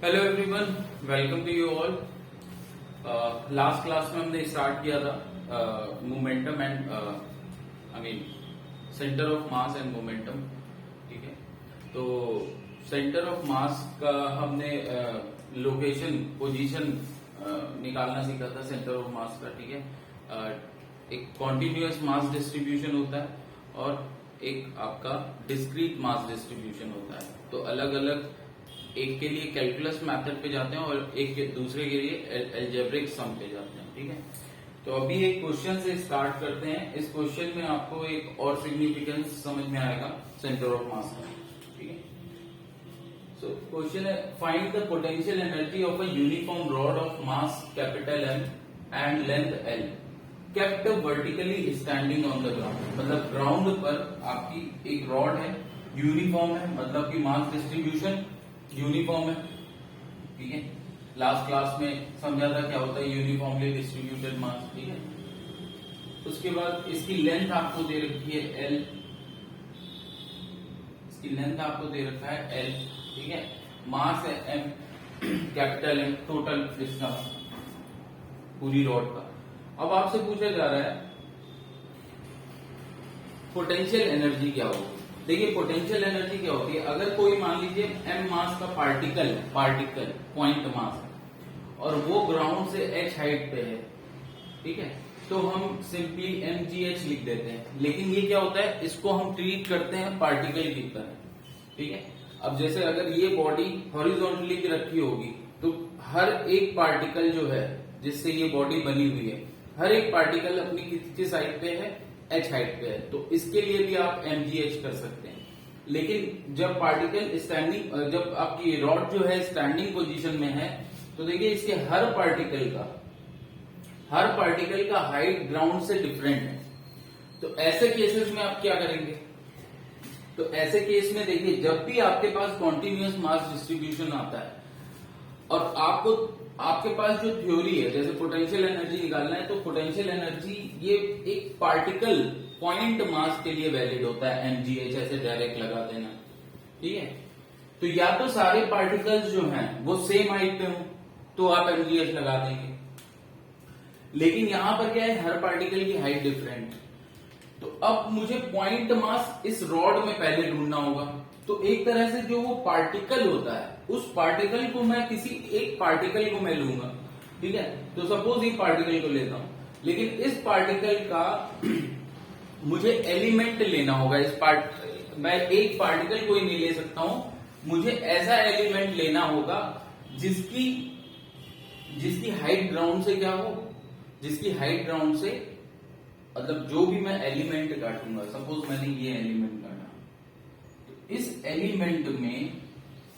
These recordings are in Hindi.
Hello everyone, welcome to you all. Last class में हमने स्टार्ट किया था momentum and centre of mass and momentum. ठीक है, तो सेंटर ऑफ मास का हमने लोकेशन पोजीशन निकालना सीखा था सेंटर ऑफ मास का। ठीक है, एक कॉन्टिन्यूअस मास डिस्ट्रीब्यूशन होता है और एक आपका डिस्क्रीट मास डिस्ट्रीब्यूशन होता है। तो अलग अलग एक के लिए कैलकुलस मेथड पे जाते हैं और एक के दूसरे के लिए अलजेब्रिक सम पे जाते हैं। ठीक है, तो अभी एक क्वेश्चन से स्टार्ट करते हैं। इस क्वेश्चन में आपको एक और सिग्निफिकेंस समझ में आएगा सेंटर ऑफ मास का। ठीक है, सो क्वेश्चन है, find the potential energy of a uniform rod of mass capital M and length L kept vertically standing on the ground. मतलब ग्राउंड पर आपकी एक रॉड है, यूनिफॉर्म है, मतलब कि मास डिस्ट्रीब्यूशन यूनिफॉर्म है। ठीक है, लास्ट क्लास में समझा था क्या होता है यूनिफॉर्मली डिस्ट्रीब्यूटेड मास। ठीक है, उसके बाद इसकी लेंथ आपको दे रखी है L, इसकी लेंथ आपको दे रखा है L। ठीक है, मास है M, कैपिटल M, टोटल इसका पूरी रॉड का। अब आपसे पूछा जा रहा है पोटेंशियल एनर्जी क्या होगी। देखिए, पोटेंशियल एनर्जी क्या होती है, अगर कोई मान लीजिए m मास का पार्टिकल पॉइंट मास है और वो ग्राउंड से h हाइट पे है। ठीक है, तो हम सिंपली mgh लिख देते हैं, लेकिन ये क्या होता है, इसको हम ट्रीट करते हैं पार्टिकल की तरह। ठीक है, अब जैसे अगर ये बॉडी हॉरिजॉन्टली रखी होगी तो हर एक पार्टिकल जो है जिससे ये बॉडी बनी हुई है, हर एक पार्टिकल अपनी किस हाइट पे है, h हाइट पे है। तो इसके लिए भी आप mgh कर सकते हैं। लेकिन जब पार्टिकल स्टैंडिंग, जब आपकी रॉड जो है स्टैंडिंग पोजीशन में है, तो देखिए इसके हर पार्टिकल का हाइट ग्राउंड से डिफरेंट है। तो ऐसे केसेस में आप क्या करेंगे, तो ऐसे केस में देखिए, जब भी आपके पास कॉन्टिन्यूअस मास डिस्ट्रीब्यूशन आता है और आपके पास जो थ्योरी है, जैसे पोटेंशियल एनर्जी निकालना है, तो पोटेंशियल एनर्जी ये एक पार्टिकल पॉइंट मास के लिए वैलिड होता है, mgh ऐसे डायरेक्ट लगा देना। ठीक है, तो या तो सारे पार्टिकल्स जो हैं वो सेम हाइट पे हो तो आप mgh लगा देंगे, लेकिन यहां पर क्या है, हर पार्टिकल की हाइट डिफरेंट। तो अब मुझे पॉइंट मास इस रॉड में पहले ढूंढना होगा। तो एक तरह से जो वो पार्टिकल होता है, उस पार्टिकल को मैं किसी एक पार्टिकल को मैं लूंगा। ठीक है, तो सपोज ये पार्टिकल को लेता हूं, लेकिन इस पार्टिकल का मुझे एलिमेंट लेना होगा। मैं एक पार्टिकल कोई नहीं ले सकता हूं, मुझे ऐसा एलिमेंट लेना होगा जिसकी हाइट ग्राउंड से क्या हो, जिसकी हाइट ग्राउंड से, मतलब जो भी मैं एलिमेंट काटूंगा, सपोज मैंने ये एलिमेंट काटा, तो इस एलिमेंट में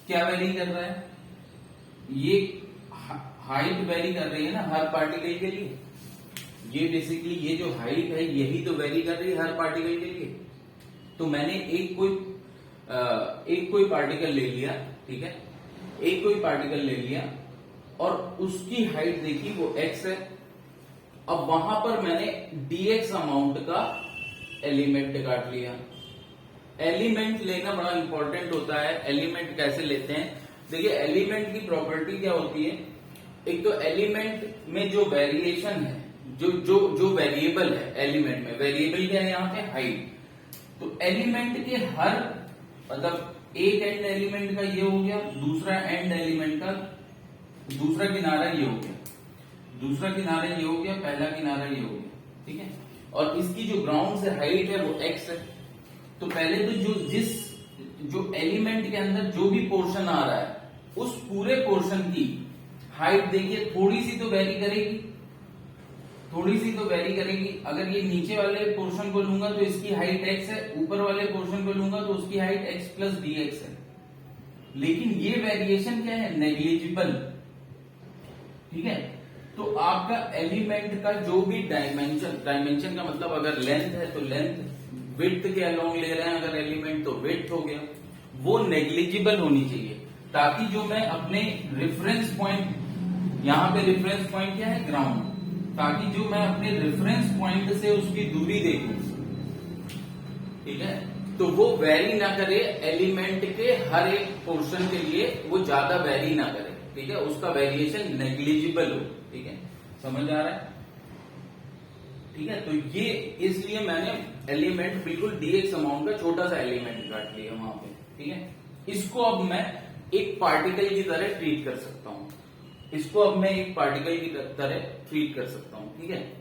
क्या वेरी कर रहा है, ये हाइट वेरी कर रही है ना हर पार्टिकल के लिए। ये बेसिकली ये जो हाइट है यही तो वेरी कर रही है हर पार्टिकल के लिए। तो मैंने एक कोई पार्टिकल ले लिया। ठीक है, एक कोई पार्टिकल ले लिया और उसकी हाइट देखी वो x है। अब वहां पर मैंने dx अमाउंट का एलिमेंट काट लिया। एलिमेंट लेना बड़ा इंपॉर्टेंट होता है। एलिमेंट कैसे लेते हैं, देखिए एलिमेंट की प्रॉपर्टी क्या होती है, एक तो एलिमेंट में जो वेरिएशन है, जो वेरिएबल है एलिमेंट में, वेरिएबल क्या है यहाँ पे, हाइट। तो एलिमेंट के हर, मतलब एक एंड एलिमेंट का ये हो गया, दूसरा एंड एलिमेंट का दूसरा किनारा ये हो गया, दूसरा किनारा ये हो गया, पहला किनारा ये हो गया। ठीक है, और इसकी जो ग्राउंड से हाइट है वो x है। तो पहले तो जो एलिमेंट के अंदर जो भी पोर्शन आ रहा है, उस पूरे पोर्शन की हाइट देखिए थोड़ी सी तो वेरी करेगी, थोड़ी सी तो वेरी करेगी। अगर ये नीचे वाले पोर्शन को लूंगा तो इसकी हाइट x है, ऊपर वाले पोर्शन को लूंगा तो उसकी हाइट x प्लस dx है। लेकिन ये वेरिएशन क्या है, नेग्लिजिबल। ठीक है, तो आपका एलिमेंट का जो भी डायमेंशन का मतलब अगर लेंथ है तो लेंथ, विड्थ के अलोंग ले रहे हैं अगर एलिमेंट तो विड्थ हो गया, वो नेग्लिजिबल होनी चाहिए, ताकि जो मैं अपने रेफरेंस पॉइंट, यहां पे रेफरेंस पॉइंट क्या है, ग्राउंड, ताकि जो मैं अपने रेफरेंस पॉइंट से उसकी दूरी देखूं। ठीक है, तो वो वेरी ना करे एलिमेंट के हर एक पोर्शन के लिए, वो ज्यादा वेरी ना करे, ठीक है, उसका वेरिएशन नेग्लिजिबल हो, ठीक है, समझ आ रहा है, ठीक है। तो ये इसलिए मैंने एलिमेंट बिल्कुल dx अमाउंट का छोटा सा एलिमेंट काट लिया वहां पे, ठीक है। इसको अब मैं एक पार्टिकल की तरह ट्रीट कर सकता हूं, इसको अब मैं एक पार्टिकल की तरह ट्रीट कर सकता हूं, ठीक है।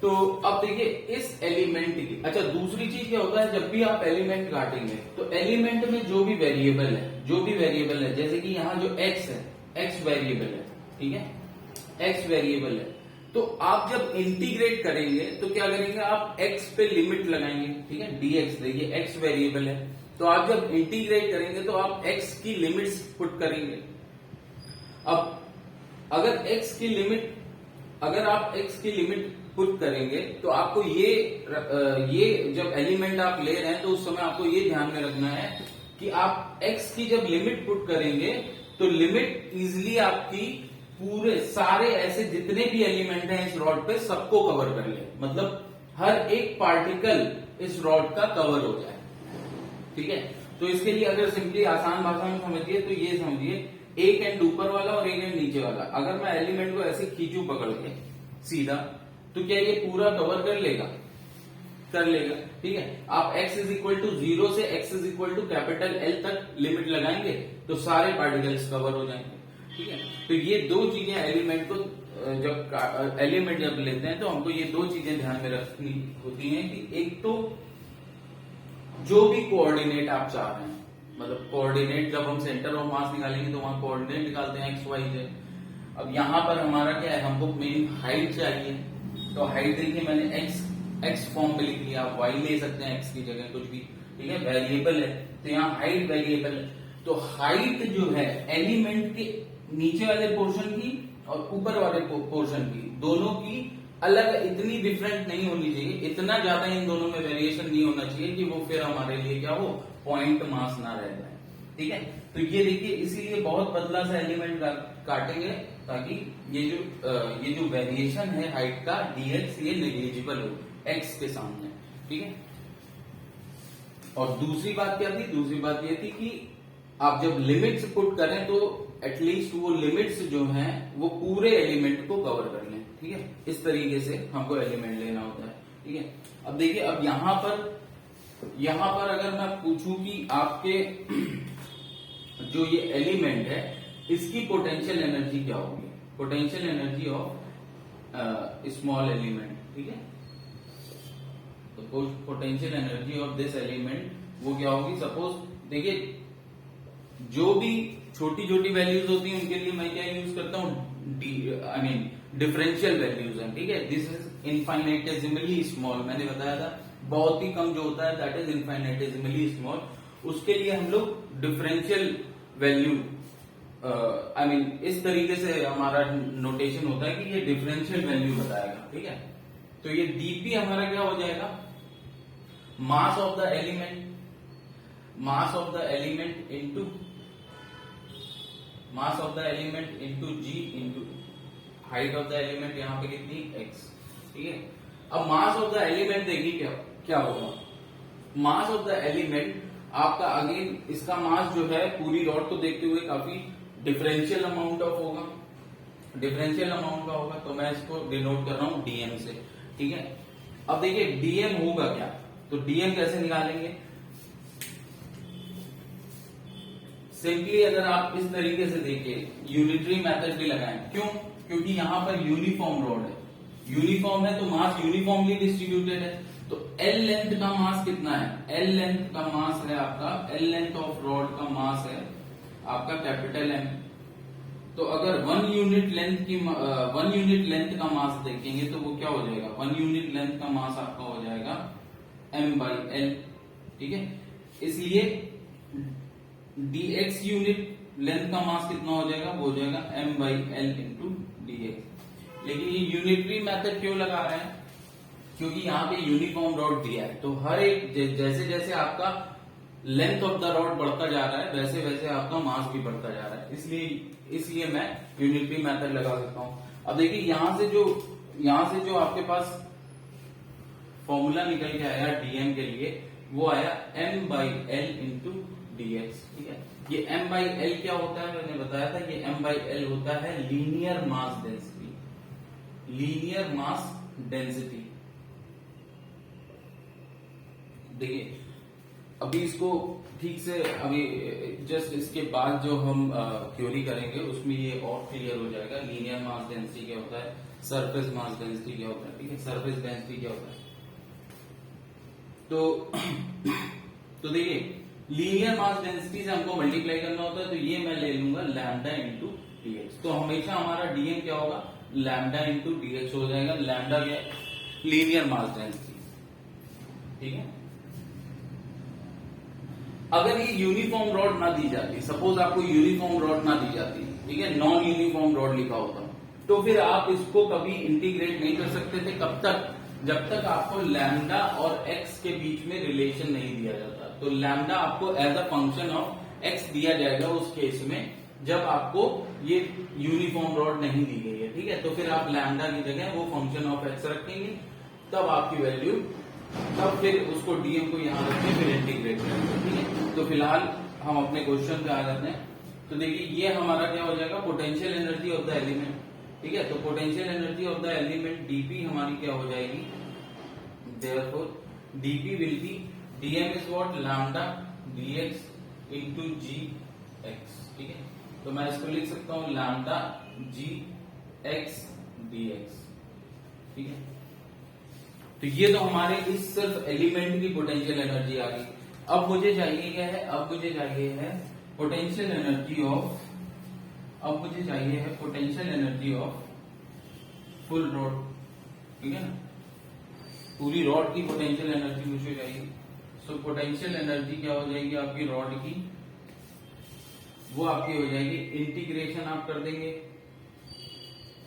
तो अब देखिए इस एलिमेंट की, अच्छा दूसरी चीज क्या होता है, जब भी आप एलिमेंट काटेंगे तो एलिमेंट में जो भी वेरिएबल है, जैसे कि यहाँ जो x है, x वेरिएबल है, ठीक है, x वेरिएबल है, तो आप जब इंटीग्रेट करेंगे तो क्या करेंगे, आप x पे लिमिट लगाएंगे, ठीक है, dx, देखिए x वेरिएबल है, तो आप जब इंटीग्रेट करेंगे तो आप x की लिमिट्स पुट करेंगे। अब अगर आप x की लिमिट पुट करेंगे तो आपको ये जब एलिमेंट आप ले रहे हैं तो उस समय आपको ये ध्यान में रखना है कि आप x की जब लिमिट पुट करेंगे तो लिमिट इजिली आपकी पूरे सारे ऐसे जितने भी एलिमेंट हैं इस रॉड पे सबको कवर कर ले, मतलब हर एक पार्टिकल इस रॉड का कवर हो जाए, ठीक है। तो इसके लिए अगर सिंपली आसान भाषा में समझिए तो ये समझिए, एक एंड ऊपर वाला और एक एंड नीचे वाला, अगर मैं एलिमेंट को ऐसे खींचू पकड़ के सीधा, तो क्या ये पूरा कवर कर लेगा, ठीक है। आप x इज इक्वल टू 0 से x is equal to capital L तक लिमिट लगाएंगे तो सारे पार्टिकल्स कवर हो जाएंगे, ठीक है। तो ये दो चीजें एलिमेंट को जब लेते हैं तो हमको ये दो चीजें ध्यान में रखनी होती हैं कि एक तो जो भी कोऑर्डिनेट आप चाह रहे हैं, मतलब कोऑर्डिनेट जब हम सेंटर ऑफ मास निकालेंगे तो वहां कोऑर्डिनेट निकालते हैं x y z। अब यहां पर हमारा क्या है, हमको मेन हाइट चाहिए, तो हाइट देखिए मैंने x फॉर्म में लिख लिया, आप y ले सकते हैं x की जगह कुछ भी, ठीक है, वेरिएबल है, तो यहाँ हाइट वेरिएबल है, तो हाइट जो है एलिमेंट के नीचे वाले पोर्शन की और ऊपर वाले पोर्शन की, दोनों की अलग इतनी डिफरेंट नहीं होनी चाहिए, इतना ज्यादा इन दोनों में वेरिएशन नहीं होना चाहिए कि वो फिर हमारे लिए क्या हो, पॉइंट मास ना रह जाए, ठीक है। तो ये देखिए इसीलिए बहुत पतला सा एलिमेंट काटेंगे ताकि ये जो वेरिएशन है हाइट का dx ये नेग्लिजिबल हो x के सामने, ठीक है। और दूसरी बात क्या थी, दूसरी बात ये थी कि आप जब लिमिट्स पुट करें तो एटलीस्ट वो लिमिट्स जो हैं वो पूरे एलिमेंट को कवर कर लें, ठीक है, इस तरीके से हमको एलिमेंट लेना होता है, ठीक है। अब देखिए, अब यहां पर अगर मैं पूछूं कि आपके जो ये एलिमेंट है इसकी पोटेंशियल एनर्जी क्या होगी, potential energy of small element, ठीक है, तो potential energy of this element वो क्या होगी, सपोज देखिए जो भी छोटी छोटी वैल्यूज होती हैं उनके लिए मैं क्या यूज करता हूँ, डिफरेंशियल वैल्यूज हैं, ठीक है, दिस इज इनफाइनेटेसिमली स्मॉल, मैंने बताया था बहुत ही कम जो होता है दैट इज इनफाइनेटेसिमली स्मॉल, उसके लिए हम लोग डिफरेंशियल वैल्यू इस तरीके से हमारा नोटेशन होता है कि ये डिफरेंशियल वैल्यू बताएगा, ठीक है। तो ये dp हमारा क्या हो जाएगा, मास of the element into g into height of the element, यहाँ पे कितनी x, ठीक है। अब मास ऑफ द एलिमेंट देखिए क्या होगा, मास ऑफ द एलिमेंट आपका अगेन इसका मास जो है पूरी रॉड को देखते हुए काफी डिफरेंशियल अमाउंट का होगा, तो मैं इसको डिनोट कर रहा हूं dm से, ठीक है। अब देखिए dm होगा क्या, तो dm कैसे निकालेंगे, सिंपली अगर आप इस तरीके से देखिए यूनिटरी मेथड भी लगाएं, क्योंकि यहां पर यूनिफॉर्म रॉड है, यूनिफॉर्म है तो मास यूनिफॉर्मली डिस्ट्रीब्यूटेड है, तो L लेंथ का मास कितना है, L लेंथ का मास है आपका, L लेंथ ऑफ रॉड का मास है आपका कैपिटल M, तो अगर 1 यूनिट लेंथ का मास देखेंगे तो वो क्या हो जाएगा, 1 यूनिट लेंथ का मास आपका हो जाएगा m/l, ठीक है। इसलिए dx यूनिट लेंथ का मास कितना हो जाएगा, वो हो जाएगा m/l इंटू dx। लेकिन ये यूनिटरी मेथड क्यों लगा रहे हैं, क्योंकि यहाँ पे यूनिफॉर्म रॉड दिया है, तो हर एक जैसे जैसे आपका लेंथ ऑफ द रॉड बढ़ता जा रहा है वैसे वैसे आपका मास भी बढ़ता जा रहा है, इसलिए मैं यूनिटरी मेथड लगा सकता हूं। अब देखिए यहां से जो आपके पास फॉर्मूला निकल के आया डीएम के लिए, वो आया m/l इंटू dx। ठीक है, ये m/l क्या होता है मैंने बताया था, ये m/l होता है linear mass density, linear mass density. देखिए अभी इसको ठीक से, अभी जस्ट इसके बाद जो हम थ्योरी करेंगे उसमें ये और क्लियर हो जाएगा। लीनियर मास डेंसिटी क्या होता है, सरफेस मास डेंसिटी क्या होता है, ठीक है, सरफेस डेंसिटी क्या होता है। तो देखिए लीनियर मास डेंसिटी से हमको मल्टीप्लाई करना होता है, तो ये मैं ले लूंगा लैम्डा इंटू डीएक्स। तो हमेशा हमारा डीएम क्या होगा, लैम्डा इंटू डीएक्स हो जाएगा। लैम्डा क्या, लीनियर मास डेंसिटी। ठीक है, अगर ये यूनिफॉर्म रॉड ना दी जाती, सपोज आपको यूनिफॉर्म रॉड ना दी जाती, ठीक है, नॉन यूनिफॉर्म रॉड लिखा होता, तो फिर आप इसको कभी इंटीग्रेट नहीं कर सकते थे। कब तक, जब तक आपको लैम्डा और एक्स के बीच में रिलेशन नहीं दिया जाता। तो लैम्डा आपको as a function of x दिया जाएगा उस केस में जब आपको ये यूनिफॉर्म रॉड नहीं दी गई है। ठीक है, तो फिर आप लैम्डा की जगह वो फंक्शन ऑफ एक्स रखेंगे, तब आपकी वैल्यू, तब फिर उसको डीएम को यहां रखें, फिर इंटीग्रेट करेंगे। ठीक है, तो फिलहाल हम अपने क्वेश्चन पे आ जाते हैं। तो देखिए ये हमारा क्या हो जाएगा, potential energy of the element. ठीक है, तो potential energy of the element dp हमारी क्या हो जाएगी, therefore dp will be, dm is what, lambda dx into g x. ठीक है, तो मैं इसको लिख सकता हूं लैम्डा जी एक्स डीएक्स। ठीक है, तो ये तो हमारे इस सिर्फ एलिमेंट की पोटेंशियल एनर्जी आ गई। अब मुझे चाहिए क्या है, अब मुझे चाहिए है पोटेंशियल एनर्जी ऑफ, अब मुझे चाहिए है potential energy of full rod. ठीक है ना, पूरी रॉड की पोटेंशियल एनर्जी मुझे चाहिए। सो पोटेंशियल एनर्जी क्या हो जाएगी आपकी रॉड की, वो आपकी हो जाएगी, इंटीग्रेशन आप कर देंगे,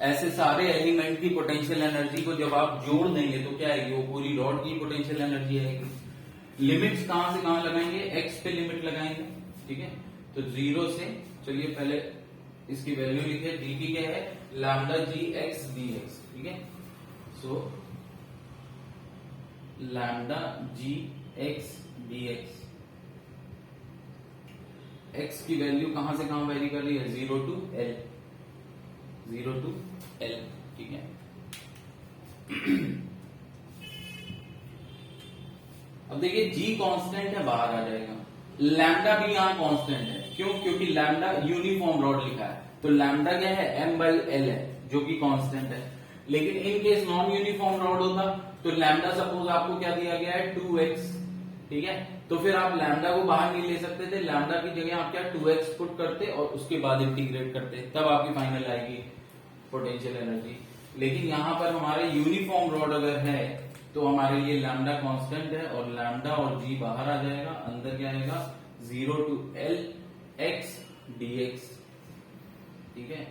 ऐसे सारे एलिमेंट की पोटेंशियल एनर्जी को जब आप जोड़ देंगे तो क्या आएगी, वो पूरी रॉड की पोटेंशियल एनर्जी आएगी। लिमिट्स कहां से कहां लगाएंगे, एक्स पे लिमिट लगाएंगे। ठीक है, तो 0 से, चलिए पहले इसकी वैल्यू लिखे, डीटी क्या है, लैम्डा जी एक्स डीएक्स। ठीक है, so lambda g x dx, x की वैल्यू कहां से कहां वेरी कर रही है, 0 टू एल, 0 टू एल। ठीक है, अब देखिए जी कांस्टेंट है, बाहर आ जाएगा, लैम्डा भी यहां कांस्टेंट है। क्यों, क्योंकि लैम्डा यूनिफॉर्म रॉड लिखा है, तो लैम्डा क्या है, m/l है, जो कि कांस्टेंट है। लेकिन in case non uniform rod होता तो लैम्डा सपोज आपको क्या दिया गया है, 2x। ठीक है, तो फिर आप लैम्डा को बाहर नहीं ले सकते थे, लैम्डा की जगह आप क्या 2x पुट करते और उसके बाद इंटीग्रेट करते, तब आपकी फाइनल आएगी पोटेंशियल एनर्जी। लेकिन यहां पर हमारे यूनिफॉर्म रॉड अगर है तो हमारे लिए लैम्डा कांस्टेंट है और लैम्डा और जी बाहर आ जाएगा, अंदर क्या आएगा, 0 टू एल एक्स डीएक्स। ठीक है,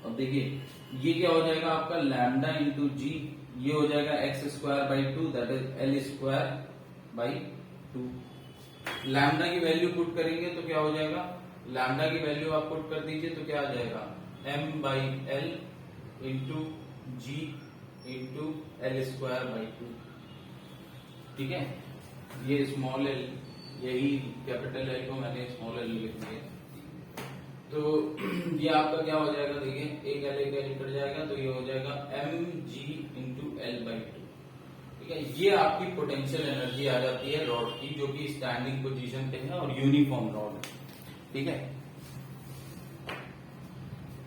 अब देखिए ये क्या हो जाएगा आपका, लैम्डा इंटू जी, ये हो जाएगा x square by 2, that is L square by 2। Lambda की वैल्यू पुट करेंगे तो क्या हो जाएगा, लैम्डा की वैल्यू आप पुट कर दीजिए तो क्या आ जाएगा, m/l into g into L square by 2। ठीक है, ये स्मॉल एल, यही कैपिटल एल को मैंने स्मॉल एल लिख दिया। तो ये आपका क्या हो जाएगा, देखिए एक एल कट जाएगा, तो ये हो जाएगा mg इंटू एल बाई 2। ठीक है, ये आपकी पोटेंशियल एनर्जी आ जाती है रॉड की, जो कि स्टैंडिंग पोजीशन पे है और यूनिफॉर्म रॉड है। ठीक है,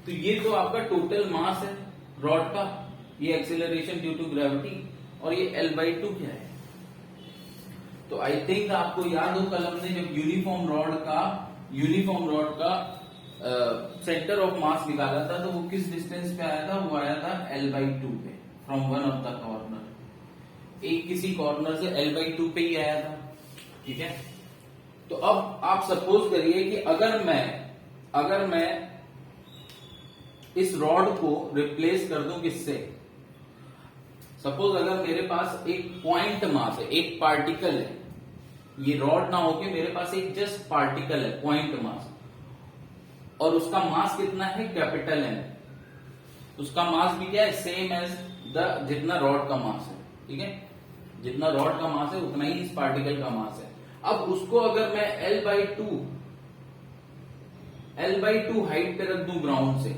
तो ये तो आपका टोटल मास है रॉड का, ये एक्सेलरेशन ड्यू टू ग्रेविटी, और ये L/2 क्या है। तो आई थिंक आपको याद हो कल हमने जब यूनिफॉर्म रॉड का सेंटर ऑफ मास निकाला था, तो वो किस डिस्टेंस पे आया था, वो आया था L/2 पे, from one of the corner, एक किसी कॉर्नर से L/2 पे ही आया था। ठीक है, तो अब आप सपोज करिए कि अगर मैं इस रॉड को रिप्लेस कर दूं किससे, सपोज अगर मेरे पास एक पॉइंट मास है, एक पार्टिकल है, ये रॉड ना होके मेरे पास एक जस्ट पार्टिकल है, पॉइंट मास, और उसका मास कितना है, कैपिटल एन, उसका मास भी क्या है, सेम एज जितना रॉड का मास है, ठीक है, जितना रॉड का मास है उतना ही इस पार्टिकल का मास है। अब उसको अगर मैं L/2 हाइट पे रख दूं ग्राउंड से,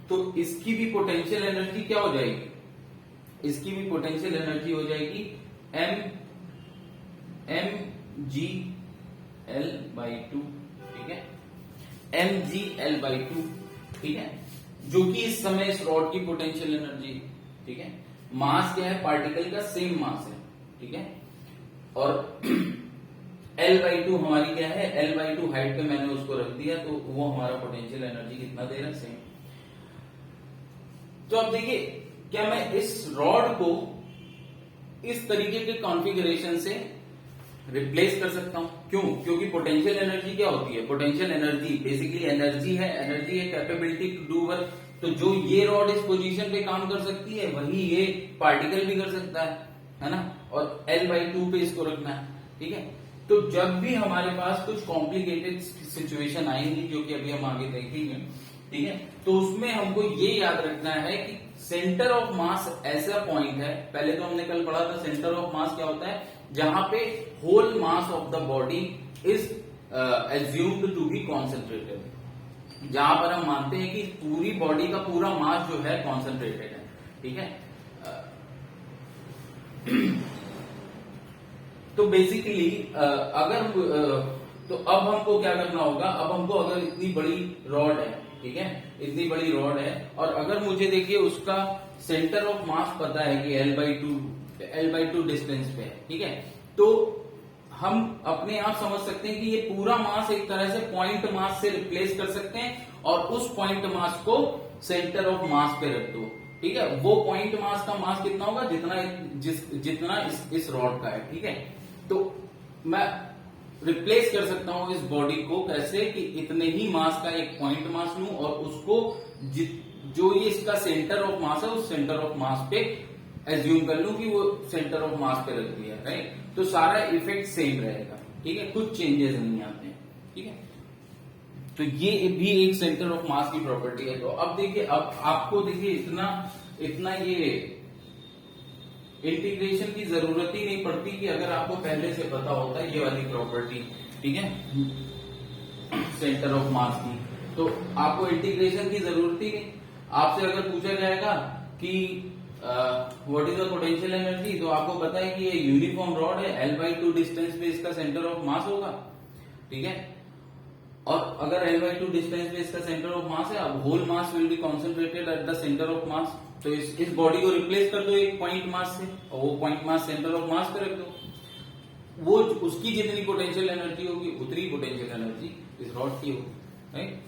तो इसकी भी पोटेंशियल एनर्जी क्या हो जाएगी, इसकी भी पोटेंशियल एनर्जी हो जाएगी mgL/2, ठीक है, mgL/2, ठीक है, जो कि इस समय इस रॉड की पोटेंशियल एनर्जी, ठीक है। मास क्या है, पार्टिकल का सेम मास है, ठीक है, और L/2 हमारी क्या है, L/2 हाइट पे मैंने उसको रख दिया, तो वो हमारा पोटेंशियल एनर्जी कितना दे रहा है, सेम। तो अब देखिए, क्या मैं इस रॉड को इस तरीके के कॉन्फ़िगरेशन से रिप्लेस कर सकता हूं? क्यों? क्योंकि पोटेंशियल एनर्जी क्या होती है, पोटेंशियल एनर्जी बेसिकली एनर्जी है कैपेबिलिटी टू डू वर्क। तो जो ये रॉड इस पोजीशन पे काम कर सकती है, वही ये पार्टिकल भी कर सकता है ना, और L/2 पे इसको रखना है, ठीक है। तो जब भी हमारे पास कुछ कॉम्प्लिकेटेड सिचुएशन आएंगी, जो कि अभी हम आगे देखेंगे, ठीक है, तो उसमें हमको ये याद रखना है कि सेंटर ऑफ मास ऐसा पॉइंट है, पहले तो हमने कल पढ़ा था सेंटर ऑफ मास क्या होता है, जहां पे whole mass of the body is assumed to be concentrated, जहां पर हम मानते हैं कि पूरी बॉडी का पूरा मास जो है कॉन्सेंट्रेटेड है, ठीक है। तो बेसिकली तो अब हमको क्या करना होगा, अब हमको अगर इतनी बड़ी रॉड है, ठीक है, इतनी बड़ी रॉड है, और अगर मुझे देखिए उसका सेंटर ऑफ मास पता है कि L/2 डिस्टेंस पे है, ठीक है, तो हम अपने आप समझ सकते हैं कि ये पूरा मास एक तरह से पॉइंट मास से रिप्लेस कर सकते हैं, और उस पॉइंट मास को सेंटर ऑफ मास पे रख दो, ठीक है। वो पॉइंट मास का मास कितना होगा, जितना इस रॉड का है, ठीक है। तो मैं रिप्लेस कर सकता हूं इस बॉडी को कैसे, कि इतने ही मास का एक पॉइंट मास लूं, और उसको जो ये इसका सेंटर ऑफ मास है उस सेंटर ऑफ मास पे एज्यूम कर लूं कि वो सेंटर ऑफ मास पे रख दिया, राइट। तो सारा इफेक्ट सेम रहेगा, ठीक है, कुछ चेंजेस नहीं आते हैं, ठीक है। तो ये भी एक सेंटर ऑफ मास की प्रॉपर्टी है। तो अब देखिए, अब आपको देखिए इतना ये इंटीग्रेशन की जरूरत ही नहीं पड़ती कि अगर आपको पहले से पता होता है ये वाली प्रॉपर्टी, ठीक है, सेंटर ऑफ मास की, तो आपको इंटीग्रेशन की जरूरत ही नहीं। आपसे अगर पूछा जाएगा कि what is the potential energy, तो आपको पता है कि ये यूनिफॉर्म रॉड है, L/2 डिस्टेंस पे इसका सेंटर ऑफ मास होगा, ठीक है, और अगर L/2 डिस्टेंस पे इसका सेंटर ऑफ मास है, अब whole mass will be concentrated at the centre of mass. तो इस बॉडी को रिप्लेस कर दो एक पॉइंट मास से, और वो पॉइंट मास सेंटर ऑफ मास पे रख दो, वो उसकी जितनी पोटेंशियल एनर्जी होगी उतनी पोटेंशियल एनर्जी इस रॉड की होगी, राइट।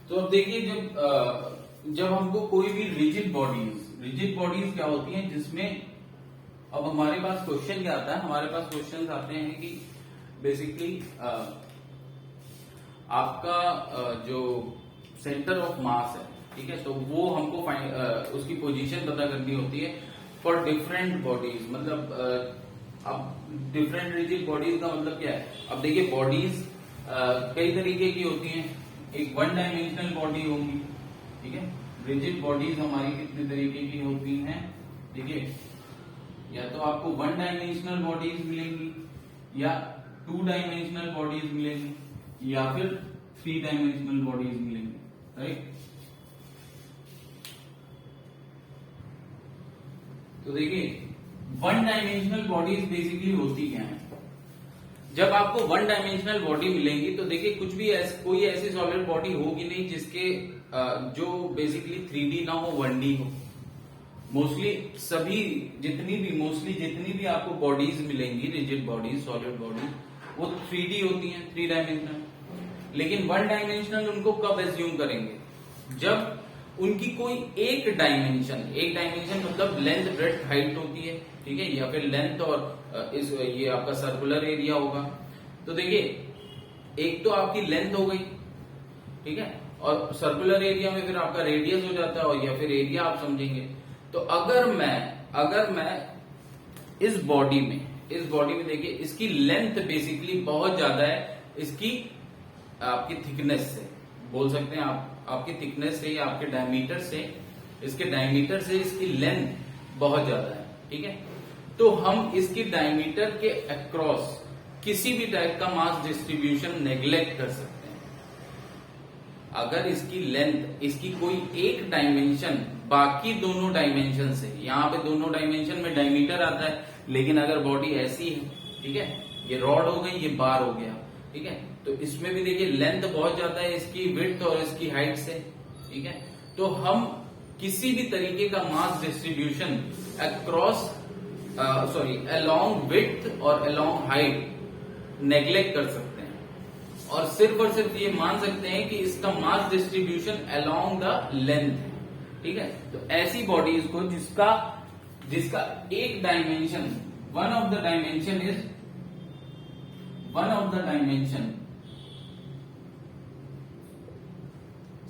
तो अब देखिए, जब हमको कोई भी रिजिड बॉडीज क्या होती हैं, जिसमें अब हमारे पास क्वेश्चन क्या आता है, हमारे पास क्वेश्चन आते हैं कि बेसिकली आपका जो सेंटर ऑफ मास है, ठीक है, तो वो हमको उसकी पोजीशन पता करनी होती है फॉर डिफरेंट बॉडीज। मतलब अब डिफरेंट रिजिड बॉडीज का मतलब क्या है, अब देखिए बॉडीज कई तरीके की होती हैं, एक वन डायमेंशनल बॉडी होगी, ठीक है, रिजिड बॉडीज हमारी कितने तरीके की होती हैं, ठीक है, या तो आपको वन डायमेंशनल बॉडीज मिलेंगी, या टू डायमेंशनल बॉडीज मिलेंगी, या फिर थ्री डायमेंशनल बॉडीज मिलेंगी, राइट। तो देखिए, वन डायमेंशनल बॉडीज बेसिकली होती क्या है। जब आपको वन डायमेंशनल बॉडी मिलेंगी, तो देखिए कुछ भी कोई ऐसी सॉलिड बॉडी होगी नहीं जिसके जो बेसिकली 3D ना हो, 1D हो। मोस्टली जितनी भी आपको बॉडीज मिलेंगी, रिजिड बॉडीज, सॉलिड बॉडीज, वो 3D होती हैं, 3 डायमेंशनल। लेकिन वन डायमेंशनल उनको कब एज्यूम करेंगे, जब उनकी कोई एक डायमेंशन मतलब लेंथ, ब्रेड्थ, हाइट होती है, ठीक है, या फिर लेंथ और ये आपका सर्कुलर एरिया होगा। तो देखिए, एक तो आपकी लेंथ हो गई, ठीक है, और सर्कुलर एरिया में फिर आपका रेडियस हो जाता है, और या फिर एरिया आप समझेंगे। तो अगर मैं इस बॉडी में देखिए इसकी लेंथ बेसिकली बहुत ज्यादा है, इसकी आपकी थिकनेस से बोल सकते हैं आप, आपकी थिकनेस से या आपके डायमीटर से, इसके डायमीटर से इसकी लेंथ बहुत ज्यादा है, ठीक है। तो हम इसकी डायमीटर के अक्रॉस किसी भी टाइप का मास डिस्ट्रीब्यूशन नेग्लेक्ट कर सकते हैं। अगर इसकी लेंथ, इसकी कोई एक डायमेंशन बाकी दोनों डायमेंशन से, यहाँ पे दोनों डायमेंशन में डायमीटर आता है, लेकिन अगर बॉडी ऐसी है, ठीक है, ये रॉड हो गई, ये बार हो गया, ठीक है, तो इसमें भी देखिए लेंथ बहुत ज्यादा है इसकी विड्थ और इसकी हाइट से, ठीक है। तो हम किसी भी तरीके का mass distribution across along width और अलोंग हाइट नेग्लेक्ट कर सकते हैं, और सिर्फ ये मान सकते हैं कि इसका mass distribution along the length है, ठीक है। तो ऐसी बॉडीज को जिसका एक dimension, one of the dimension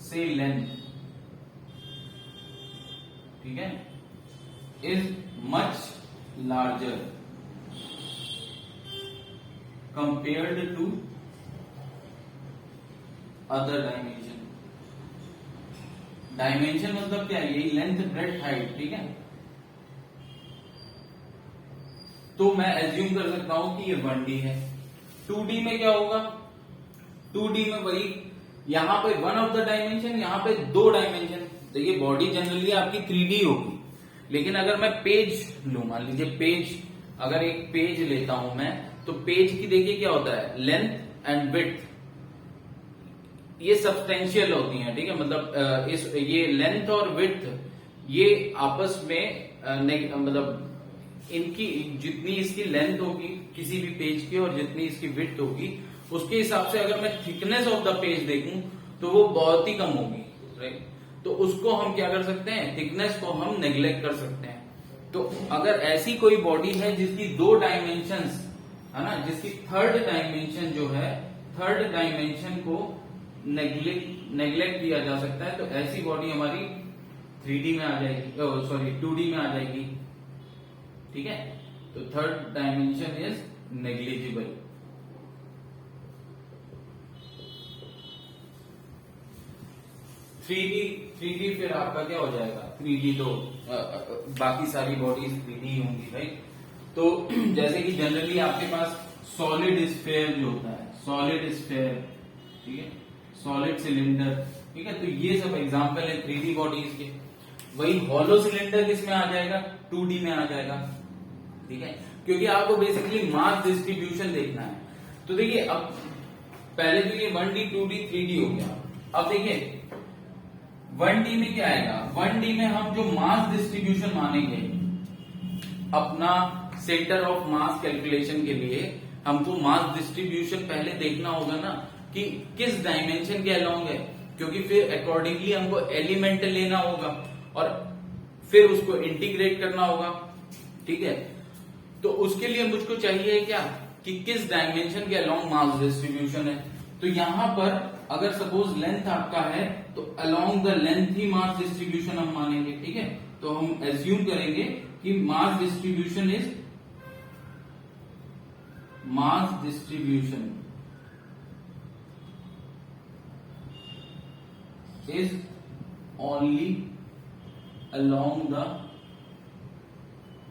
से लेंथ, ठीक है, is much larger compared to other dimension. Dimension मतलब क्या है, यही लेंथ ब्रेड्थ हाइट, ठीक है। तो मैं एज्यूम कर सकता हूं कि ये 1D है। 2D में क्या होगा, 2D में वही, यहां पे वन ऑफ द डायमेंशन, यहां पे दो डायमेंशन। तो ये बॉडी जनरली आपकी 3D होगी, लेकिन अगर मैं पेज लू, मान लीजिए पेज, अगर एक पेज लेता हूं मैं, तो पेज की देखिए क्या होता है, लेंथ एंड विड्थ ये सब्सटेंशियल होती हैं, ठीक है। मतलब ये लेंथ और विड्थ ये आपस में मतलब इनकी जितनी इसकी लेंथ होगी किसी भी पेज की और जितनी इसकी विड्थ होगी, उसके हिसाब से अगर मैं थिकनेस ऑफ द पेज देखूं तो वो बहुत ही कम होगी, राइट। तो उसको हम क्या कर सकते हैं, थिकनेस को हम नेग्लेक्ट कर सकते हैं। तो अगर ऐसी कोई बॉडी है जिसकी दो डायमेंशंस है ना, जिसकी थर्ड डायमेंशन जो है, थर्ड डायमेंशन को नेग्लेक्ट किया जा सकता है, तो ऐसी बॉडी हमारी 3D में आ जाएगी, 2D में आ जाएगी, ठीक है। तो third dimension is negligible. Three D फिर आपका क्या हो जाएगा, 3D तो बाकी सारी बॉडीज 3D होंगी, राइट। तो जैसे कि जनरली आपके पास सॉलिड स्फेयर जो होता है, सॉलिड स्फेयर, ठीक है, सॉलिड सिलेंडर, ठीक है, तो ये सब एग्जांपल है 3D बॉडीज के। वही हॉलो सिलेंडर किसमें आ जाएगा, 2D में आ जाएगा, ठीक है, क्योंकि आपको बेसिकली मास डिस्ट्रीब्यूशन देखना है। तो देखिए अब पहले तो ये 1D 2D 3D हो गया। अब देखिए 1D में क्या आएगा, 1D में हम जो मास डिस्ट्रीब्यूशन मानेंगे अपना सेंटर ऑफ मास कैलकुलेशन के लिए, हमको मास डिस्ट्रीब्यूशन पहले देखना होगा ना कि किस डायमेंशन के अलोंग है, क्योंकि फिर अकॉर्डिंगली हमको एलिमेंट लेना होगा और फिर उसको इंटीग्रेट करना होगा, ठीक है। तो उसके लिए मुझको चाहिए क्या कि किस डायमेंशन के अलोंग मास डिस्ट्रीब्यूशन है। तो यहां पर अगर सपोज लेंथ आपका है तो along the length he mass distribution हम मानेंगे, ठीक है। तो हम एज्यूम करेंगे कि mass distribution is only along the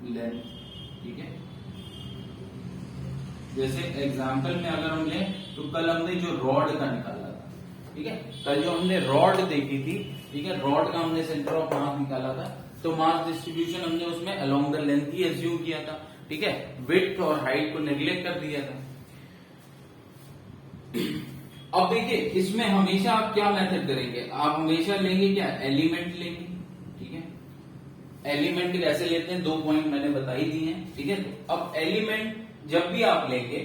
length, ठीक है। जैसे एग्जाम्पल में अगर हम लें तो कल हमने जो रॉड का निकाला था, ठीक है, कल जो हमने रॉड देखी थी, ठीक है, रॉड का हमने सेंटर ऑफ मास निकाला था, तो मास डिस्ट्रीब्यूशन हमने उसमें along the length he assume किया था, ठीक है, विड्थ और हाइट को नेग्लेक्ट कर दिया था। अब देखिए इसमें हमेशा आप क्या मेथड करेंगे, आप हमेशा लेंगे क्या, एलिमेंट लेंगे, ठीक है। एलिमेंट कैसे लेते हैं, 2 पॉइंट मैंने बता ही दिए हैं, ठीक है। तो अब एलिमेंट जब भी आप लेंगे,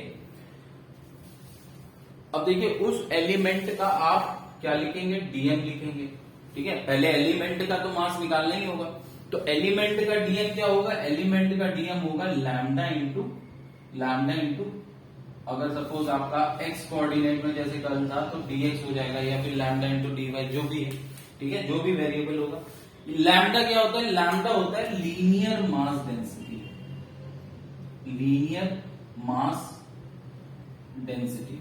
अब देखिए उस एलिमेंट का आप क्या लिखेंगे, डीएम लिखेंगे, ठीक है। पहले एलिमेंट का तो मास निकालना ही होगा, तो एलिमेंट का डीएम क्या होगा, एलिमेंट का डीएम होगा लैम्डा इंटू अगर सपोज आपका एक्स कोऑर्डिनेट में जैसे कल था तो dx हो जाएगा, या फिर लैम्डा इंटू dy जो भी है, ठीक है, जो भी वेरिएबल होगा। लैम्डा क्या होता है? लैम्डा होता है linear mass density. Linear mass density,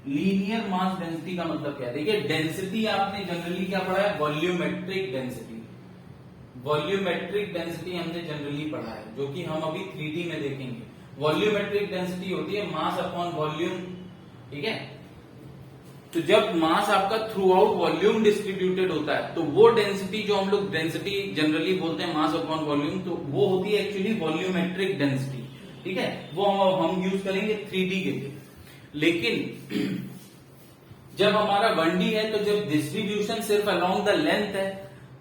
linear mass density का मतलब क्या है? देखिए डेंसिटी आपने जनरली क्या पढ़ा है? Volumetric density. वॉल्यूमेट्रिक डेंसिटी हमने जनरली पढ़ा है, जो कि हम अभी 3D में देखेंगे। वॉल्यूमेट्रिक डेंसिटी होती है मास अपॉन वॉल्यूम, ठीक है। तो जब मास आपका थ्रू आउट वॉल्यूम डिस्ट्रीब्यूटेड होता है तो वो डेंसिटी, जो हम लोग डेंसिटी जनरली बोलते हैं मास अपॉन वॉल्यूम, तो वो होती है एक्चुअली वॉल्यूमेट्रिक डेंसिटी, ठीक है। वो हम यूज करेंगे 3D के लिए। लेकिन जब हमारा 1D है तो जब डिस्ट्रीब्यूशन सिर्फ अलोंग द लेंथ है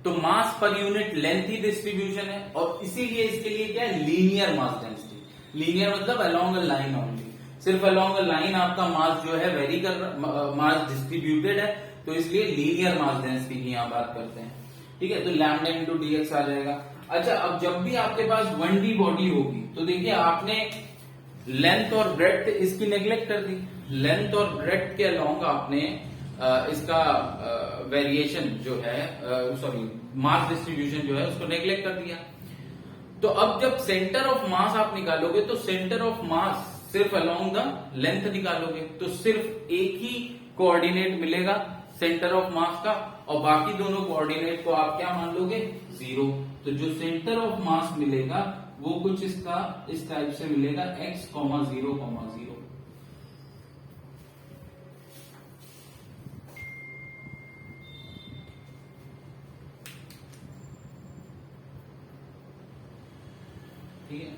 तो मास पर यूनिट लेंथ ही डिस्ट्रीब्यूशन है, और इसीलिए इसके लिए क्या है? Linear mass density. लीनियर मतलब अलोंग अ लाइन ओनली, सिर्फ अलोंग अ लाइन आपका मास जो है वेरी कर, मास डिस्ट्रीब्यूटेड है, तो इसलिए लीनियर मास डेंसिटी की यहां बात करते हैं, ठीक है। तो लैम्डा इंटू dx आ जाएगा। अच्छा, अब जब भी आपके पास 1D बॉडी होगी तो देखिए आपने लेंथ और ब्रेड्थ इसकी नेग्लेक्ट कर दी। लेंथ और ब्रेड्थ के अलोंग आपने इसका वेरिएशन जो है, सॉरी मास डिस्ट्रीब्यूशन जो है उसको नेग्लेक्ट कर दिया। तो अब जब सेंटर ऑफ मास आप निकालोगे तो सेंटर ऑफ मास सिर्फ अलोंग द लेंथ निकालोगे तो सिर्फ एक ही कोऑर्डिनेट मिलेगा सेंटर ऑफ मास का, और बाकी दोनों कोऑर्डिनेट को आप क्या मान लोगे? 0। तो जो सेंटर ऑफ मास मिलेगा वो कुछ इसका इस टाइप से मिलेगा, x, 0, 0। ठीक है।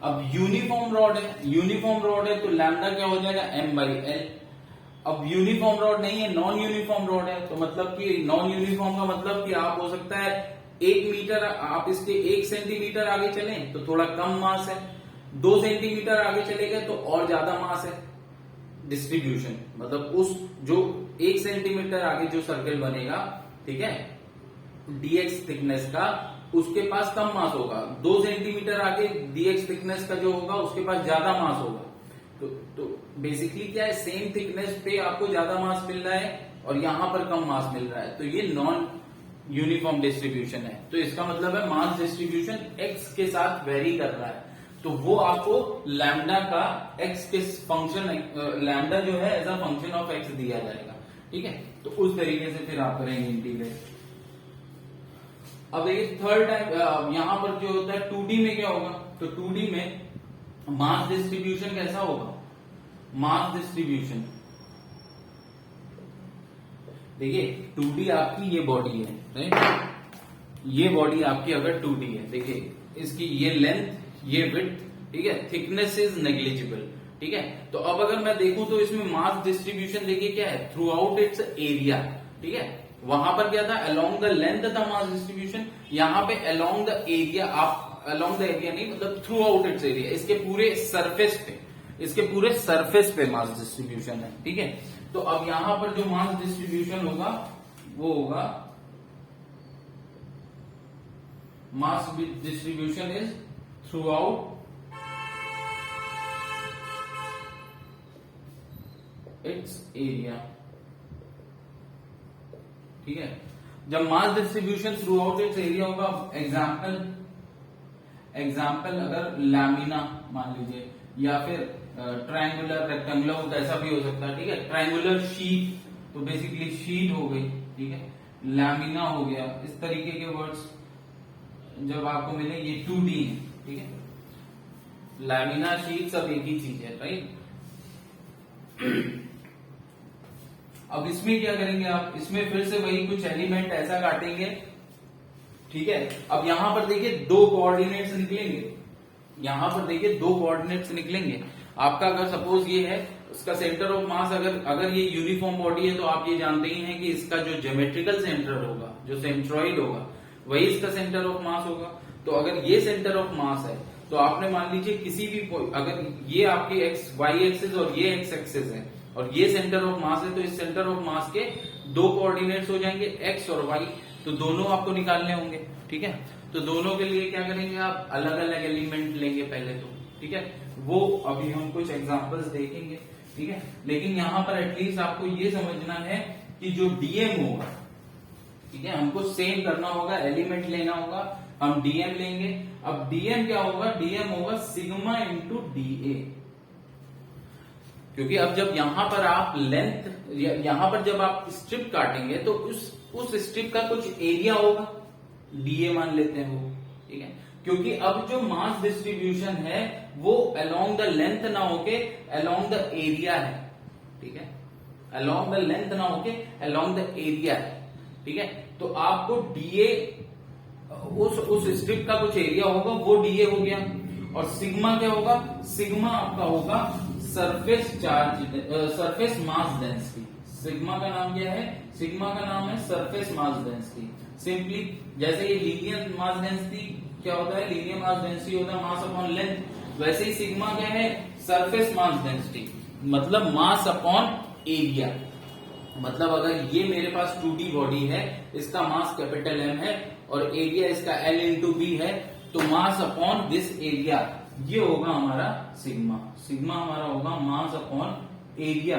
अब यूनिफॉर्म रॉड है, यूनिफॉर्म रॉड है तो लैम्डा क्या हो जाएगा? m/l। अब यूनिफॉर्म रॉड नहीं है, नॉन यूनिफॉर्म रॉड है, तो मतलब कि नॉन यूनिफॉर्म का मतलब कि आप हो सकता है 1 मीटर, आप इसके 1 सेंटीमीटर आगे चलें तो थोड़ा कम मास है, 2 सेंटीमीटर आगे चले गए तो और ज्यादा मास है। डिस्ट्रीब्यूशन मतलब उस जो 1 सेंटीमीटर आगे जो सर्कल बनेगा, ठीक है, dx थिकनेस का, उसके पास कम मास होगा। 2 सेंटीमीटर आगे dx थिकनेस का जो होगा उसके पास ज्यादा मास होगा। तो बेसिकली क्या है? सेम थिकनेस पे आपको ज्यादा मास मिल रहा है और यहां पर कम मास मिल रहा है, तो ये नॉन यूनिफॉर्म डिस्ट्रीब्यूशन है। तो इसका मतलब है मास डिस्ट्रीब्यूशन x के साथ वेरी कर रहा है, तो वो आपको लैम्डा का x के फंक्शन, लैम्डा जो है as a function of x दिया जाएगा, ठीक है। तो उस तरीके से फिर आप करेंगे इंटीग्रेट। अब देखिए थर्ड टाइप, यहां पर जो होता है 2D में क्या होगा? तो 2D में मास डिस्ट्रीब्यूशन कैसा होगा? मास डिस्ट्रीब्यूशन देखिए 2D आपकी ये बॉडी है, राइट? ये बॉडी आपकी अगर 2D है, देखिए इसकी ये लेंथ, ये विड्थ, ठीक है, थिकनेस इज नेग्लिजिबल, ठीक है। तो अब अगर मैं देखूं तो इसमें मास डिस्ट्रीब्यूशन देखिए क्या है? थ्रू आउट इट्स एरिया, ठीक है। वहां पर क्या था? अलोंग द लेंथ था मास डिस्ट्रीब्यूशन, यहाँ पे अलोंग द एरिया, आप अलोंग द एरिया नहीं मतलब थ्रू आउट इट्स एरिया, इसके पूरे सरफेस पे, इसके पूरे सरफेस पे मास डिस्ट्रीब्यूशन है, ठीक है। तो अब यहां पर जो मास डिस्ट्रीब्यूशन होगा वो होगा, mass distribution is through out it's area, ठीक है। जब mass distribution through out it's area होगा, एग्जाम्पल अगर लैमिना मान लीजिए, या फिर ट्रायंगुलर, रेक्टेंगुलर, ऐसा भी हो सकता है, ठीक है। ट्रायंगुलर शीट, तो बेसिकली शीट हो गई, ठीक है। लैमिना हो गया, इस तरीके के वर्ड्स जब आपको मिले, ये 2D है, ठीक है। लैमिना, शीट सब एक ही चीज है, राइट। अब इसमें क्या करेंगे आप? इसमें फिर से वही कुछ एलिमेंट ऐसा काटेंगे, ठीक है। अब यहां पर देखिए 2 कोऑर्डिनेट्स निकलेंगे, यहां पर देखिए 2 कोऑर्डिनेट्स निकलेंगे आपका। अगर सपोज ये है, उसका सेंटर ऑफ मास, अगर ये यूनिफॉर्म बॉडी है तो आप ये जानते ही हैं कि इसका जो ज्योमेट्रिकल सेंटर होगा, जो सेंट्रॉइड होगा, वही इसका सेंटर ऑफ मास होगा। तो अगर ये सेंटर ऑफ मास है तो आपने मान लीजिए किसी भी, अगर ये आपकी एक्स वाई एक्सिस और ये एक्स एक्सिस है और ये सेंटर ऑफ मास है, तो इस सेंटर ऑफ मास के 2 कोऑर्डिनेट्स हो जाएंगे एक्स और वाई, तो दोनों आपको निकालने होंगे, ठीक है। तो दोनों के लिए क्या करेंगे आप? अलग अलग एलिमेंट लेंगे पहले, तो ठीक है, वो अभी हम कुछ एग्जांपल्स देखेंगे। ठीक है, लेकिन यहाँ पर एटलीस्ट आपको ये समझना है कि जो डीएम होगा, ठीक है, हमको सेम करना होगा, एलिमेंट लेना होगा, हम डीएम लेंगे। अब डीएम क्या होगा, डीएम होगा सिग्मा इंटू डीए, क्योंकि अब जब यहां पर आप लेंथ, यहां पर जब आप स्ट्रिप काटेंगे तो उस स्ट्रिप का कुछ एरिया होगा, डीए मान लेते हैं वो। ठीक है, क्योंकि अब जो मास डिस्ट्रीब्यूशन है वो अलोंग द लेंथ ना होके अलोंग द एरिया है। ठीक है, अलोंग द लेंथ ना होके अलोंग द एरिया है। ठीक है, तो आपको डीए, उस स्ट्रिप का कुछ एरिया होगा, वो डीए हो गया। और सिग्मा क्या होगा, सिग्मा आपका होगा surface charge, surface mass density. Sigma का नाम क्या है, सिग्मा का नाम है सरफेस मास डेंसिटी। सिंपली जैसे ये लीनियर मास डेंसिटी क्या होता है, लीनियर मास डेंसिटी होता है मास अपॉन लेंथ, वैसे ही सिग्मा क्या है, सरफेस मास डेंसिटी, मतलब मास अपॉन एरिया। मतलब अगर ये मेरे पास 2D बॉडी है, इसका मास कैपिटल M है और एरिया इसका L इंटू बी है, तो मास अपॉन दिस एरिया ये होगा हमारा सिग्मा। सिग्मा हमारा होगा मास अपॉन एरिया।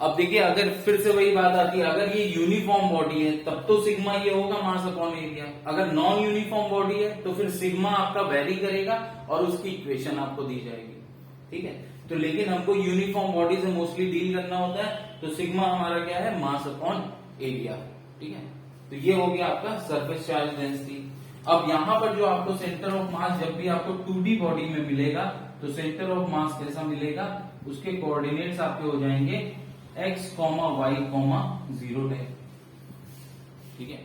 अब देखिए, अगर फिर से वही बात आती है, अगर ये यूनिफॉर्म बॉडी है तब तो सिग्मा ये होगा मास अपॉन एरिया। अगर नॉन यूनिफॉर्म बॉडी है तो फिर सिग्मा आपका वेरी करेगा और उसकी इक्वेशन आपको दी जाएगी। ठीक है, तो लेकिन हमको यूनिफॉर्म बॉडी से मोस्टली डील करना होता है, तो सिग्मा हमारा क्या है, मास अपॉन एरिया। ठीक है, तो ये हो गया आपका सरफेस चार्ज डेंसिटी। अब यहां पर जो आपको सेंटर ऑफ मास जब भी आपको 2D बॉडी में मिलेगा तो सेंटर ऑफ मास कैसा मिलेगा, उसके कोऑर्डिनेट्स आपके हो जाएंगे x, y, 0 है। ठीक है,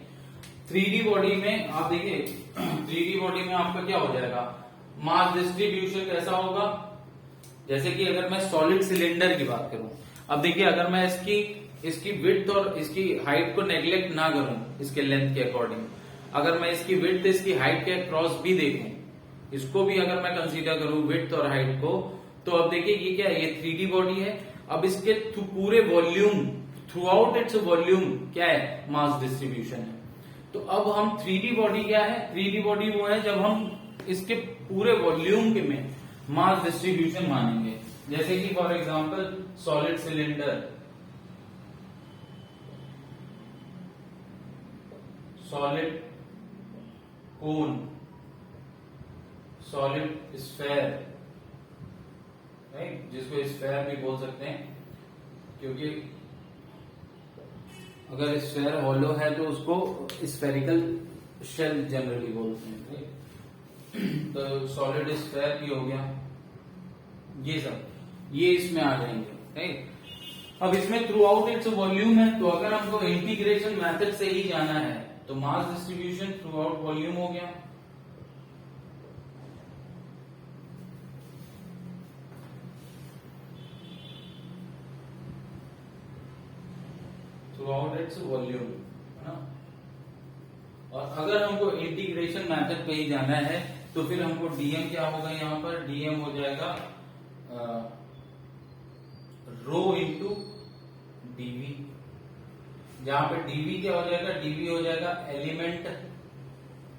3D बॉडी में आप देखिए, 3D बॉडी में आपका क्या हो जाएगा, मास डिस्ट्रीब्यूशन कैसा होगा, जैसे कि अगर मैं सॉलिड सिलेंडर की बात करूं, अब देखिए अगर मैं इसकी विड्थ और इसकी हाइट को नेग्लेक्ट ना करूं, इसके लेंथ के अकॉर्डिंग, अगर मैं इसकी विड्थ इसकी हाइट के क्रॉस भी देखूं, इसको भी अगर मैं कंसीडर करूं विड्थ और हाइट को, तो अब देखिए ये क्या है, ये 3D बॉडी है। अब इसके पूरे volume, through out its volume क्या है, मास डिस्ट्रीब्यूशन है। तो अब हम 3D बॉडी क्या है, 3D बॉडी वो है जब हम इसके पूरे वॉल्यूम के में मास डिस्ट्रीब्यूशन मानेंगे। जैसे कि for example solid cylinder, solid cone, solid sphere, right, जिसको स्फेयर भी बोल सकते हैं, क्योंकि अगर स्फेयर हॉलो है तो उसको स्फेरिकल शेल जनरली बोलते हैं, राइट। तो सॉलिड स्फेयर भी हो गया, ये सब ये इसमें आ जाएंगे, राइट। अब इसमें थ्रू आउट इट्स वॉल्यूम है, तो अगर हमको इंटीग्रेशन मेथड से ही जाना है तो mass distribution through out volume हो गया। थ्रू आउट इट्स वॉल्यूम, है ना। और अगर हमको इंटीग्रेशन मेथड पे ही जाना है तो फिर हमको डीएम क्या होगा, यहाँ पर डीएम हो जाएगा रो इंटू डीवी, जहां पे डीवी क्या हो जाएगा, डीवी हो जाएगा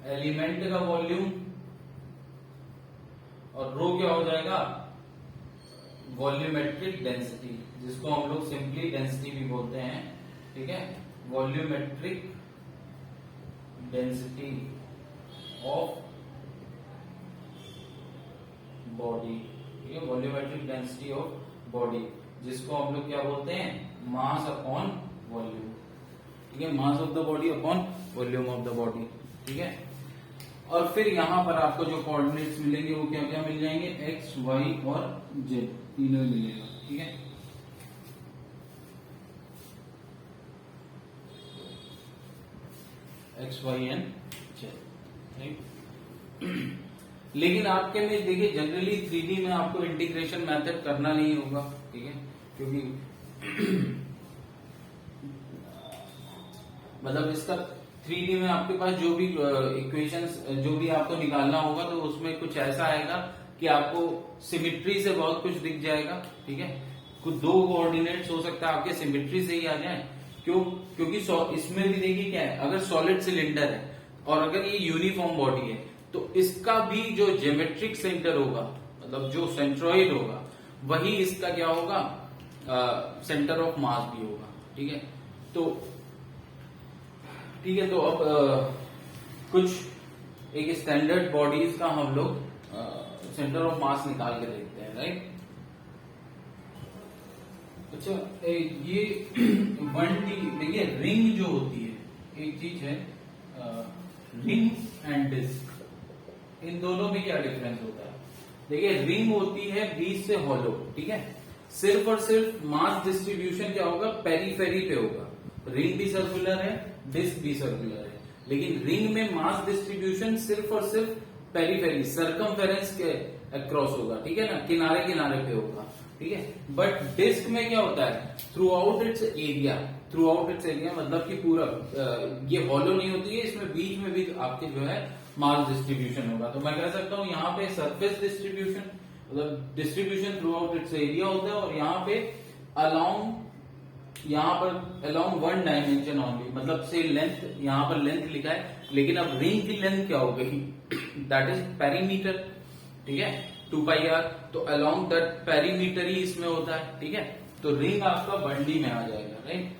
एलिमेंट का वॉल्यूम, और रो क्या हो जाएगा, वॉल्यूमेट्रिक डेंसिटी, जिसको हम लोग सिंपली डेंसिटी भी बोलते हैं। ठीक है, वॉल्यूमेट्रिक डेंसिटी ऑफ बॉडी, ठीक है, वॉल्यूमेट्रिक डेंसिटी ऑफ बॉडी, जिसको हम लोग क्या बोलते हैं, मास अपॉन वॉल्यूम। ठीक है, मास of the body upon volume of the body. ठीक है, और फिर यहां पर आपको जो कोऑर्डिनेट्स मिलेंगे वो क्या क्या मिल जाएंगे, एक्स, वाई और जेड, तीनों मिलेगा। ठीक है, एक्स, वाई एंड जेड। लेकिन आपके में देखिए जनरली 3D में आपको इंटीग्रेशन मेथड करना नहीं होगा। ठीक है, क्योंकि मतलब इसका 3D में आपके पास जो भी इक्वेशंस जो भी आपको निकालना होगा तो उसमें कुछ ऐसा आएगा कि आपको सिमिट्री से बहुत कुछ दिख जाएगा। ठीक है, कुछ दो कोऑर्डिनेट्स हो सकता है आपके सिमिट्री से ही आ जाए। क्योंकि इसमें भी देखिए क्या है, अगर सॉलिड सिलेंडर है और अगर ये यूनिफॉर्म बॉडी है तो इसका भी जो ज्योमेट्रिक सेंटर होगा, मतलब जो सेंट्रॉइड होगा, वही इसका क्या होगा, सेंटर ऑफ मास भी होगा। ठीक है, तो अब कुछ एक स्टैंडर्ड बॉडीज का हम लोग सेंटर ऑफ मास निकाल के देखते हैं, राइट। अच्छा, ये 1D देखिए, रिंग जो होती है, एक चीज है रिंग एंड डिस्क, इन दोनों में क्या डिफरेंस होता है। देखिए, रिंग होती है बीच से हॉलो, ठीक है, सिर्फ और सिर्फ मास डिस्ट्रीब्यूशन क्या होगा, पेरीफेरी पे होगा। रिंग भी सर्कुलर है, डिस्क भी सर्कुलर है, लेकिन रिंग में मास डिस्ट्रीब्यूशन सिर्फ और सिर्फ पेरीफेरी, सर्कमफेरेंस के अक्रॉस होगा, ठीक है ना, किनारे किनारे पे होगा, ठीक है। बट डिस्क में क्या होता है, थ्रू आउट इट्स एरिया, मतलब कि पूरा ये हॉलो नहीं होती है, इसमें बीच में भी आपके जो है मास डिस्ट्रीब्यूशन होगा। तो मैं कह सकता हूं यहाँ पे सरफेस डिस्ट्रीब्यूशन, मतलब distribution through out it's area होता है, और यहाँ पे अलोंग वन डायमेंशन ओनली, मतलब से लेंथ, यहाँ पर लेंथ लिखा है, लेकिन अब रिंग की लेंथ क्या हो गई, दैट इज पेरीमीटर, ठीक है, 2πr, तो अलोंग दैट पेरीमीटर ही इसमें होता है, ठीक है। तो रिंग आपका 1D में आ जाएगा, राइट।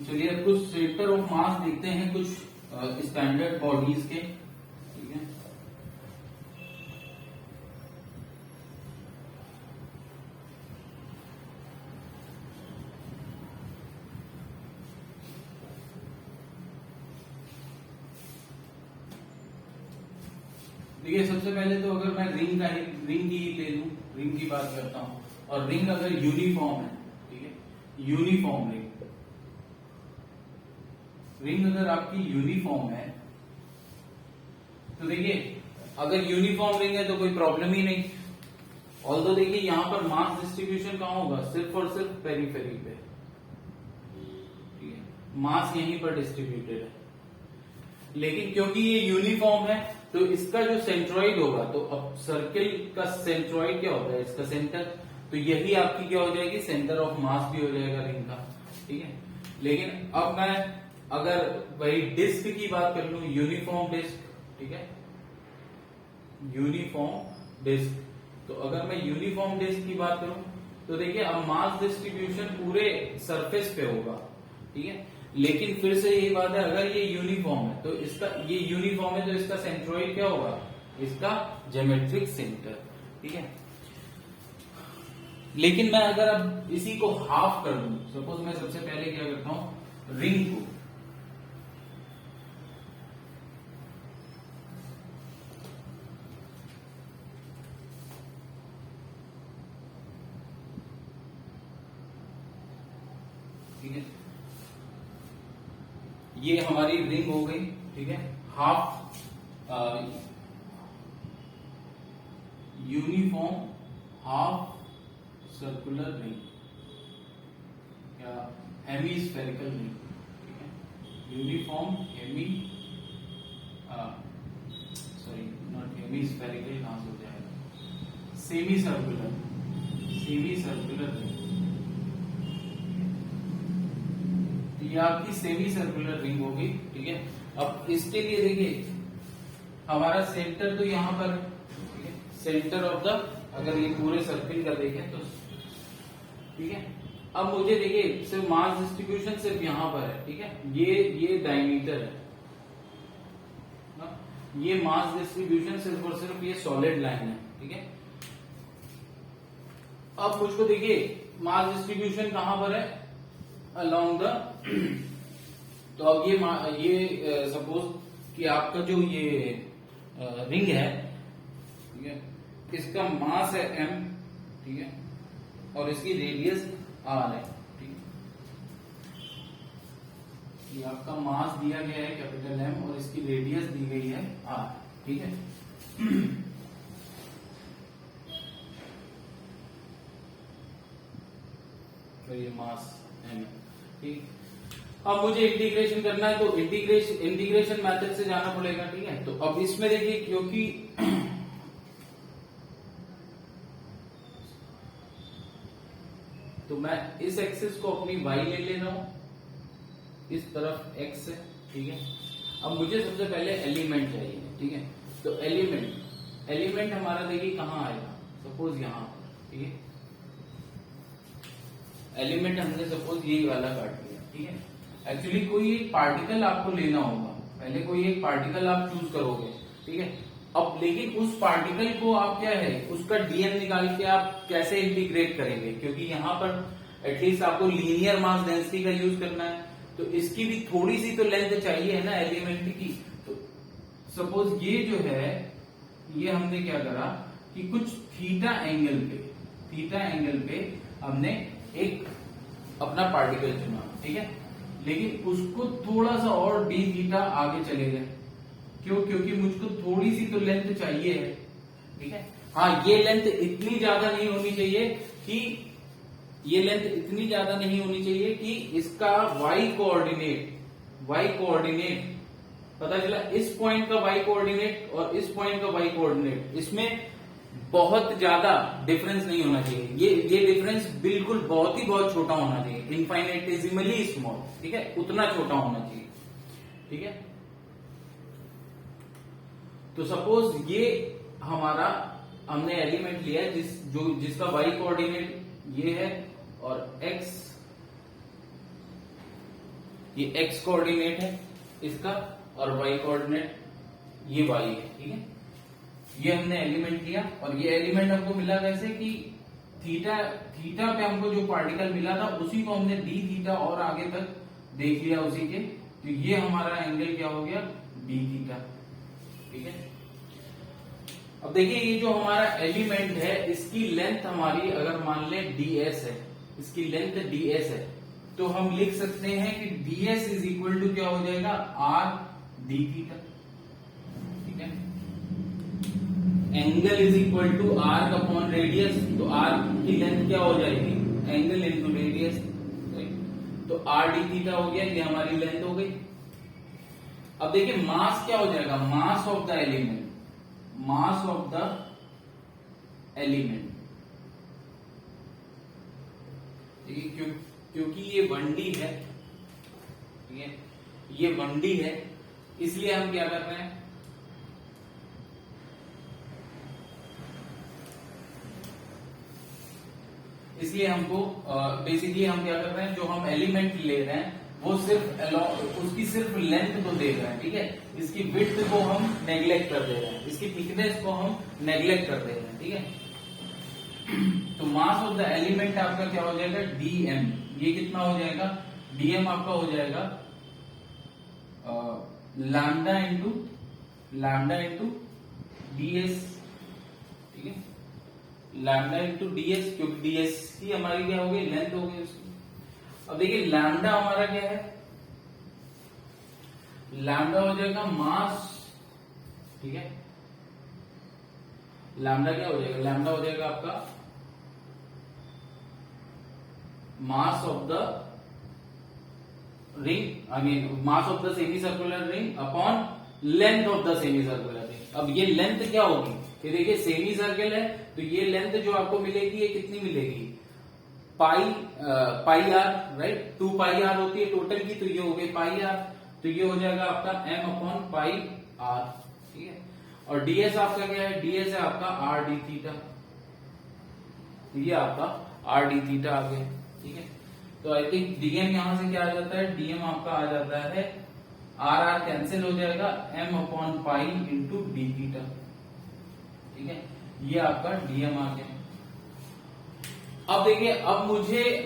चलिए अब कुछ सेंटर ऑफ मास देखते हैं, कुछ स्टैंडर्ड बॉडीज के, ठीक है। देखिए, सबसे पहले तो अगर मैं रिंग की ही ले लूं, रिंग की बात करता हूं, और रिंग अगर यूनिफॉर्म है, ठीक है, यूनिफॉर्म रिंग अगर आपकी यूनिफॉर्म है, तो देखिए अगर यूनिफॉर्म रिंग है तो कोई प्रॉब्लम ही नहीं। ऑल्दो देखिए यहां पर मास डिस्ट्रीब्यूशन कहां होगा, सिर्फ और सिर्फ पेरीफेरी पे, ठीक है, मास यहीं पर डिस्ट्रीब्यूटेड है। लेकिन क्योंकि ये यूनिफॉर्म है, तो इसका जो सेंट्रॉइड होगा, तो अब सर्किल का सेंट्रॉइड क्या होता है, इसका सेंटर, तो यही आपकी क्या हो जाएगी, सेंटर ऑफ मास भी हो जाएगा रिंग का, ठीक है। लेकिन अब मैं अगर वही डिस्क की बात कर लूं, यूनिफॉर्म डिस्क, ठीक है, यूनिफॉर्म डिस्क, तो अगर मैं यूनिफॉर्म डिस्क की बात करूं, तो देखिए अब मास डिस्ट्रीब्यूशन पूरे सरफेस पे होगा, ठीक है। लेकिन फिर से यही बात है, अगर ये यूनिफॉर्म है, तो इसका ये यूनिफॉर्म है, तो इसका सेंट्रॉइड क्या होगा, इसका ज्योमेट्रिक सेंटर, ठीक है। लेकिन मैं अगर अब इसी को हाफ कर दूं, सपोज मैं सबसे पहले क्या करता हूं, रिंग को ठीक है, ये हमारी रिंग हो गई, ठीक है, half uniform half circular ring या हेमीस्फेरिकल रिंग, ठीक है, यूनिफॉर्म सॉरी नॉट हेमीस्फेरिकल, कहां से हो जाएगा, सेमी सर्कुलर रिंग, ये आपकी सेमी सर्कुलर रिंग होगी, ठीक है। अब इसके लिए देखिए हमारा सेंटर तो यहां पर, ठीक है, सेंटर ऑफ द, अगर ये पूरे सर्किल का देखें तो, ठीक है। अब मुझे देखिए सिर्फ मास डिस्ट्रीब्यूशन सिर्फ यहां पर है, ठीक है, ये डायमीटर है ना? ये मास डिस्ट्रीब्यूशन सिर्फ और सिर्फ ये सॉलिड लाइन है, ठीक है। अब मुझको देखिए मास डिस्ट्रीब्यूशन कहां पर है, अलोंग द, तो अब ये सपोज कि आपका जो ये रिंग है, ठीक है, इसका मास है m, ठीक है, और इसकी रेडियस r है, ठीक है। ये आपका मास दिया गया है कैपिटल M, और इसकी रेडियस दी गई है r, ठीक है। तो ये मास m, ठीक। अब मुझे इंटीग्रेशन करना है, तो इंटीग्रेशन मेथड से जाना पड़ेगा, ठीक है। तो अब इसमें देखिए, क्योंकि तो मैं इस एक्सिस को अपनी y ले ले रहा हूं, इस तरफ x है, ठीक है। अब मुझे सबसे पहले एलिमेंट चाहिए, ठीक है। तो एलिमेंट हमारा देखिए कहाँ आएगा, सपोज यहाँ पर, ठीक है। एलिमेंट हमने सपोज ये वाला काट लिया, ठीक है। एक्चुअली कोई एक पार्टिकल आपको लेना होगा, पहले कोई एक पार्टिकल आप चूज करोगे, ठीक है। अब लेकिन उस पार्टिकल को आप क्या है, उसका डीएम निकाल के आप कैसे इंटीग्रेट करेंगे, क्योंकि यहाँ पर एटलीस्ट आपको लीनियर मास डेंसिटी का यूज करना है, तो इसकी भी थोड़ी सी तो लेंथ चाहिए है ना एलिमेंट की। तो सपोज ये जो है, ये हमने क्या करा कि कुछ थीटा एंगल पे हमने एक अपना पार्टिकल चुना, ठीक है। लेकिन उसको थोड़ा सा और डी थीटा आगे चले गए, क्यों? क्योंकि मुझको थोड़ी सी तो लेंथ चाहिए है, ठीक है। हाँ, ये लेंथ इतनी ज्यादा नहीं होनी चाहिए कि इसका y कोऑर्डिनेट पता चला, इस पॉइंट का y कोऑर्डिनेट और इस पॉइंट का y कोऑर्डिनेट, इसमें बहुत ज्यादा डिफरेंस नहीं होना चाहिए। ये डिफरेंस बिल्कुल बहुत छोटा होना चाहिए, इनफाइनेटेसिमली स्मॉल, ठीक है, उतना छोटा होना चाहिए, ठीक है। तो सपोज ये हमारा हमने एलिमेंट लिया है जिसका y कोऑर्डिनेट ये है और ये x कोऑर्डिनेट है इसका, और y कोऑर्डिनेट ये y है, ठीक है। ये हमने एलिमेंट लिया और ये एलिमेंट हमको मिला कैसे कि थीटा पे हमको जो पार्टिकल मिला था उसी को हमने डी थीटा और आगे तक देख लिया उसी के, तो ये हमारा एंगल क्या हो गया, डी थीटा, ठीक है। अब देखिए ये जो हमारा एलिमेंट है इसकी लेंथ हमारी अगर मान ले ds है, इसकी लेंथ ds है, तो हम लिख सकते हैं कि ds इज इक्वल टू क्या हो जाएगा, r डी थीटा, ठीक है। Angle is equal to arc upon radius, तो आर्क की लेंथ क्या हो जाएगी, एंगल इंटू रेडियस, तो आर डी थीटा हो गया, ये हमारी लेंथ हो गई। अब देखिए मास क्या हो जाएगा, मास ऑफ द एलिमेंट, ठीक है, क्योंकि ये 1D है, ठीक है, ये 1D है, इसलिए हम क्या कर रहे हैं, इसलिए हमको बेसिकली हम क्या कर रहे हैं, जो हम एलिमेंट ले रहे हैं वो उसकी सिर्फ लेंथ को देख रहे हैं, ठीक है। इसकी विड्थ को हम नेग्लेक्ट कर दे रहे हैं, इसकी थिकनेस को हम नेग्लेक्ट कर दे रहे हैं, ठीक है। तो मास ऑफ द एलिमेंट आपका क्या हो जाएगा, dm, ये कितना हो जाएगा, dm आपका हो जाएगा लैम्डा इंटू ds, ठीक है, लैम्डा इंटू ds, क्योंकि ds की हमारी क्या हो गई, लेंथ हो गई उसकी। अब देखिए लैम्डा हमारा क्या है, लैम्डा हो जाएगा मास, ठीक है। लैम्डा क्या हो जाएगा, लैम्डा हो जाएगा आपका मास of the ring, again mass of the semi circular ring upon length of the semi circular ring. अब ये लेंथ क्या होगी, कि देखिए सेमी सर्कल है तो ये लेंथ जो आपको मिलेगी ये कितनी मिलेगी, पाई आर, राइट, 2 पाई आर होती है टोटल की, तो ये हो गई पाई आर, तो ये हो जाएगा आपका m अपॉन पाई आर, ठीक है। और ds आपका क्या है, ds है आपका आर डी थीटा, ये आपका आर डी थीटा आ गया, ठीक है। तो आई थिंक dm यहां से क्या आ जाता है, dm आपका आ जाता है आर कैंसिल हो जाएगा, m upon pi into D theta, ठीक है, ये आपका dm आ गया। अब देखिए, अब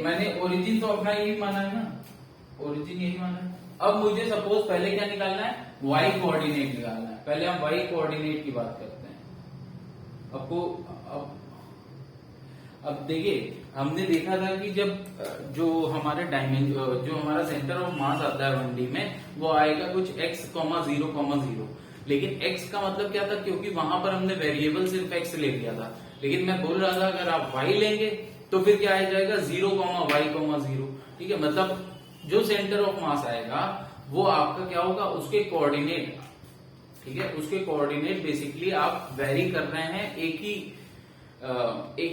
मैंने ओरिजिन तो अपना यही माना है ना, ओरिजिन यही माना है। अब मुझे सपोज पहले क्या निकालना है, y कोऑर्डिनेट निकालना है। पहले हम y कोऑर्डिनेट की बात करते हैं। अब देखिए हमने देखा था कि जब जो हमारा सेंटर ऑफ मास आता है 1D में, वो आएगा कुछ x, 0,0, लेकिन x का मतलब क्या था, क्योंकि वहां पर हमने वेरिएबल सिर्फ x ले लिया था, लेकिन मैं बोल रहा था अगर आप y लेंगे तो फिर क्या आ जाएगा, 0,y,0, ठीक है। मतलब जो सेंटर ऑफ मास आएगा वो आपका क्या होगा, उसके कोऑर्डिनेट, ठीक है, उसके कोऑर्डिनेट बेसिकली आप वेरी कर रहे हैं एक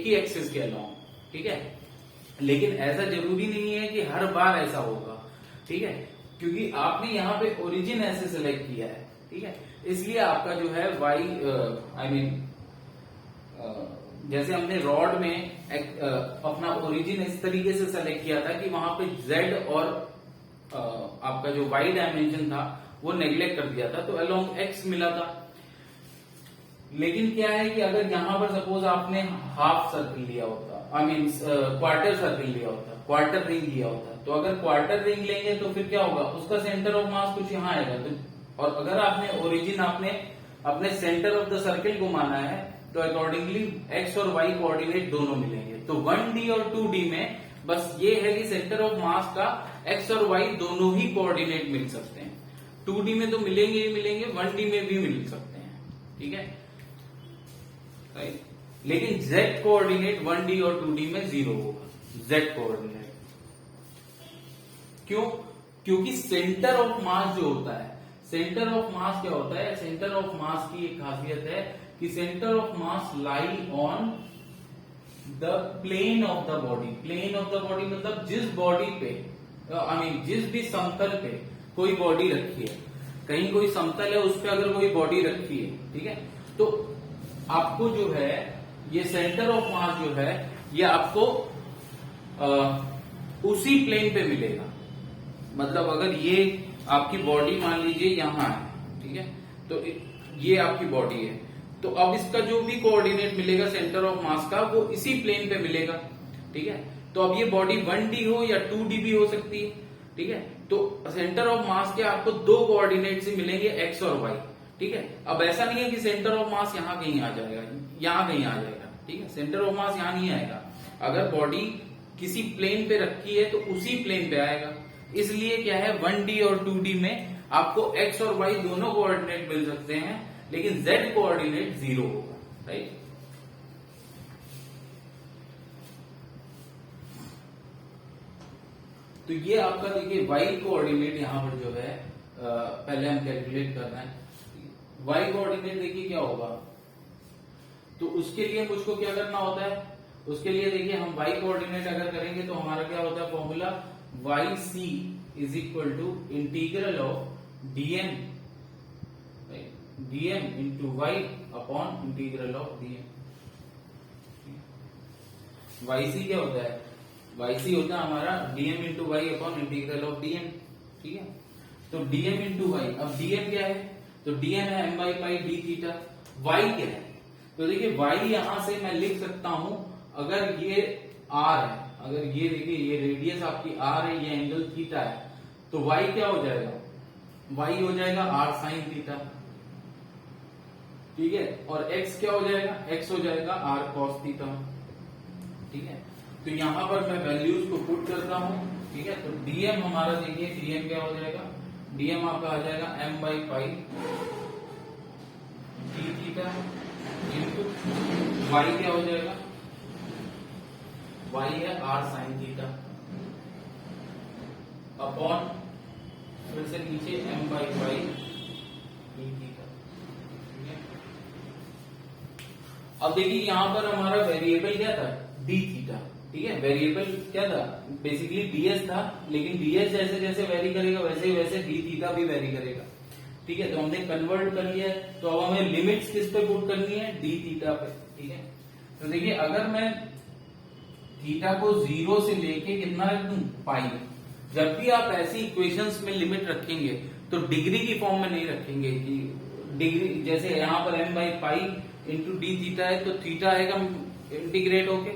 ही एक्सिस के अलाउंग, ठीक है। लेकिन ऐसा जरूरी नहीं है कि हर बार ऐसा होगा, ठीक है। क्योंकि आपने यहाँ पे ओरिजिन ऐसे सेलेक्ट किया है, ठीक है, इसलिए आपका जो है वाई आई मीन जैसे हमने रॉड में अपना ओरिजिन इस तरीके से सेलेक्ट किया था कि वहां पे जेड और आपका जो वाई डायमेंशन था वो नेग्लेक्ट कर दिया था, तो अलोंग एक्स मिला था। लेकिन क्या है कि अगर यहां पर सपोज आपने हाफ सर्किल लिया होता, आई मीन क्वार्टर सर्किल लिया होता, क्वार्टर रिंग लिया होता, तो अगर क्वार्टर रिंग लेंगे तो फिर क्या होगा, उसका सेंटर ऑफ मास कुछ यहाँ आएगा। तो और अगर आपने ओरिजिन आपने अपने सेंटर ऑफ द सर्किल को माना है तो अकॉर्डिंगली एक्स और वाई कोऑर्डिनेट दोनों मिलेंगे। तो 1D और 2D में बस ये है कि सेंटर ऑफ मास का एक्स और वाई दोनों ही कोऑर्डिनेट मिल सकते हैं। 2D में तो मिलेंगे ही मिलेंगे, 1D में भी मिल सकते हैं, ठीक है, राइट। लेकिन z कोऑर्डिनेट 1D और 2D में 0 होगा, z कोऑर्डिनेट। क्यों? क्योंकि सेंटर ऑफ मास जो होता है, सेंटर ऑफ मास क्या होता है, सेंटर ऑफ मास की एक खासियत है कि centre of mass lie on the plane of the body. Plane of the body मतलब जिस बॉडी पे आई मीन जिस भी समतल पे कोई बॉडी रखी है, कहीं कोई समतल है उस पर अगर कोई बॉडी रखी है, ठीक है, तो आपको जो है ये सेंटर ऑफ मास जो है ये आपको उसी प्लेन पे मिलेगा। मतलब अगर ये आपकी बॉडी मान लीजिए यहां है, ठीक है, तो ये आपकी बॉडी है, तो अब इसका जो भी कोऑर्डिनेट मिलेगा सेंटर ऑफ मास का वो इसी प्लेन पे मिलेगा, ठीक है। तो अब ये बॉडी 1D हो या 2D भी हो सकती है, ठीक है। तो सेंटर ऑफ मास के आपको दो कोऑर्डिनेट से मिलेंगे एक्स और वाई, ठीक है। अब ऐसा नहीं है कि सेंटर ऑफ मास यहाँ कहीं आ जाएगा, यहाँ कहीं आ जाएगा, ठीक है, सेंटर ऑफ मास यहाँ नहीं आएगा। अगर बॉडी किसी प्लेन पे रखी है तो उसी प्लेन पे आएगा। इसलिए क्या है 1D और 2D में आपको x और y दोनों कोऑर्डिनेट मिल सकते हैं, लेकिन z कोऑर्डिनेट 0 होगा, राइट। तो ये आपका देखिए y कोऑर्डिनेट यहां पर जो है पहले हम कैलकुलेट कर रहे हैं। y कोऑर्डिनेट देखिए क्या होगा, तो उसके लिए मुझको क्या करना होता है, उसके लिए देखिए हम y कोऑर्डिनेट अगर करेंगे तो हमारा क्या होता है formula, yc is equal to integral of dm into y upon integral of dm। yc क्या होता है, yc होता है हमारा dm into y upon integral of dm, ठीक है। तो dm इंटू y, अब dm क्या है, तो dm है m by pi D theta. y क्या है, तो देखिए y यहां से मैं लिख सकता हूं, अगर ये r है, अगर ये देखिए ये रेडियस आपकी r है, ये एंगल थीटा है, तो y क्या हो जाएगा, y हो जाएगा r साइन थीटा, ठीक है। और x क्या हो जाएगा, x हो जाएगा r cos थीटा, ठीक है। तो यहां पर मैं वैल्यूज को पुट करता हूं, ठीक है। तो dm हमारा देखिए dm क्या हो जाएगा, dm आपका आ जाएगा m by pi D theta into y क्या हो जाएगा, y है r साइन थीटा अपॉन फिर से नीचे m by pi D theta, ठीक है। अब देखिए यहां पर हमारा वेरिएबल क्या था, डी थीटा, ठीक है। वेरिएबल क्या था, बेसिकली ds था, लेकिन ds जैसे जैसे वेरी करेगा वैसे वैसे डी थीटा भी वेरी करेगा, ठीक है। तो हमने कन्वर्ट कर लिया है, तो अब हमें लिमिट्स किस पे पुट करनी है, डी थीटा पे, ठीक है। तो देखिए अगर मैं थीटा को 0 से लेके कितना रख दूं, पाई। जब भी आप ऐसी इक्वेशंस में लिमिट रखेंगे तो डिग्री की फॉर्म में नहीं रखेंगे कि डिग्री, जैसे यहां पर m by pi into D theta है, तो थीटा आएगा इंटीग्रेट होके।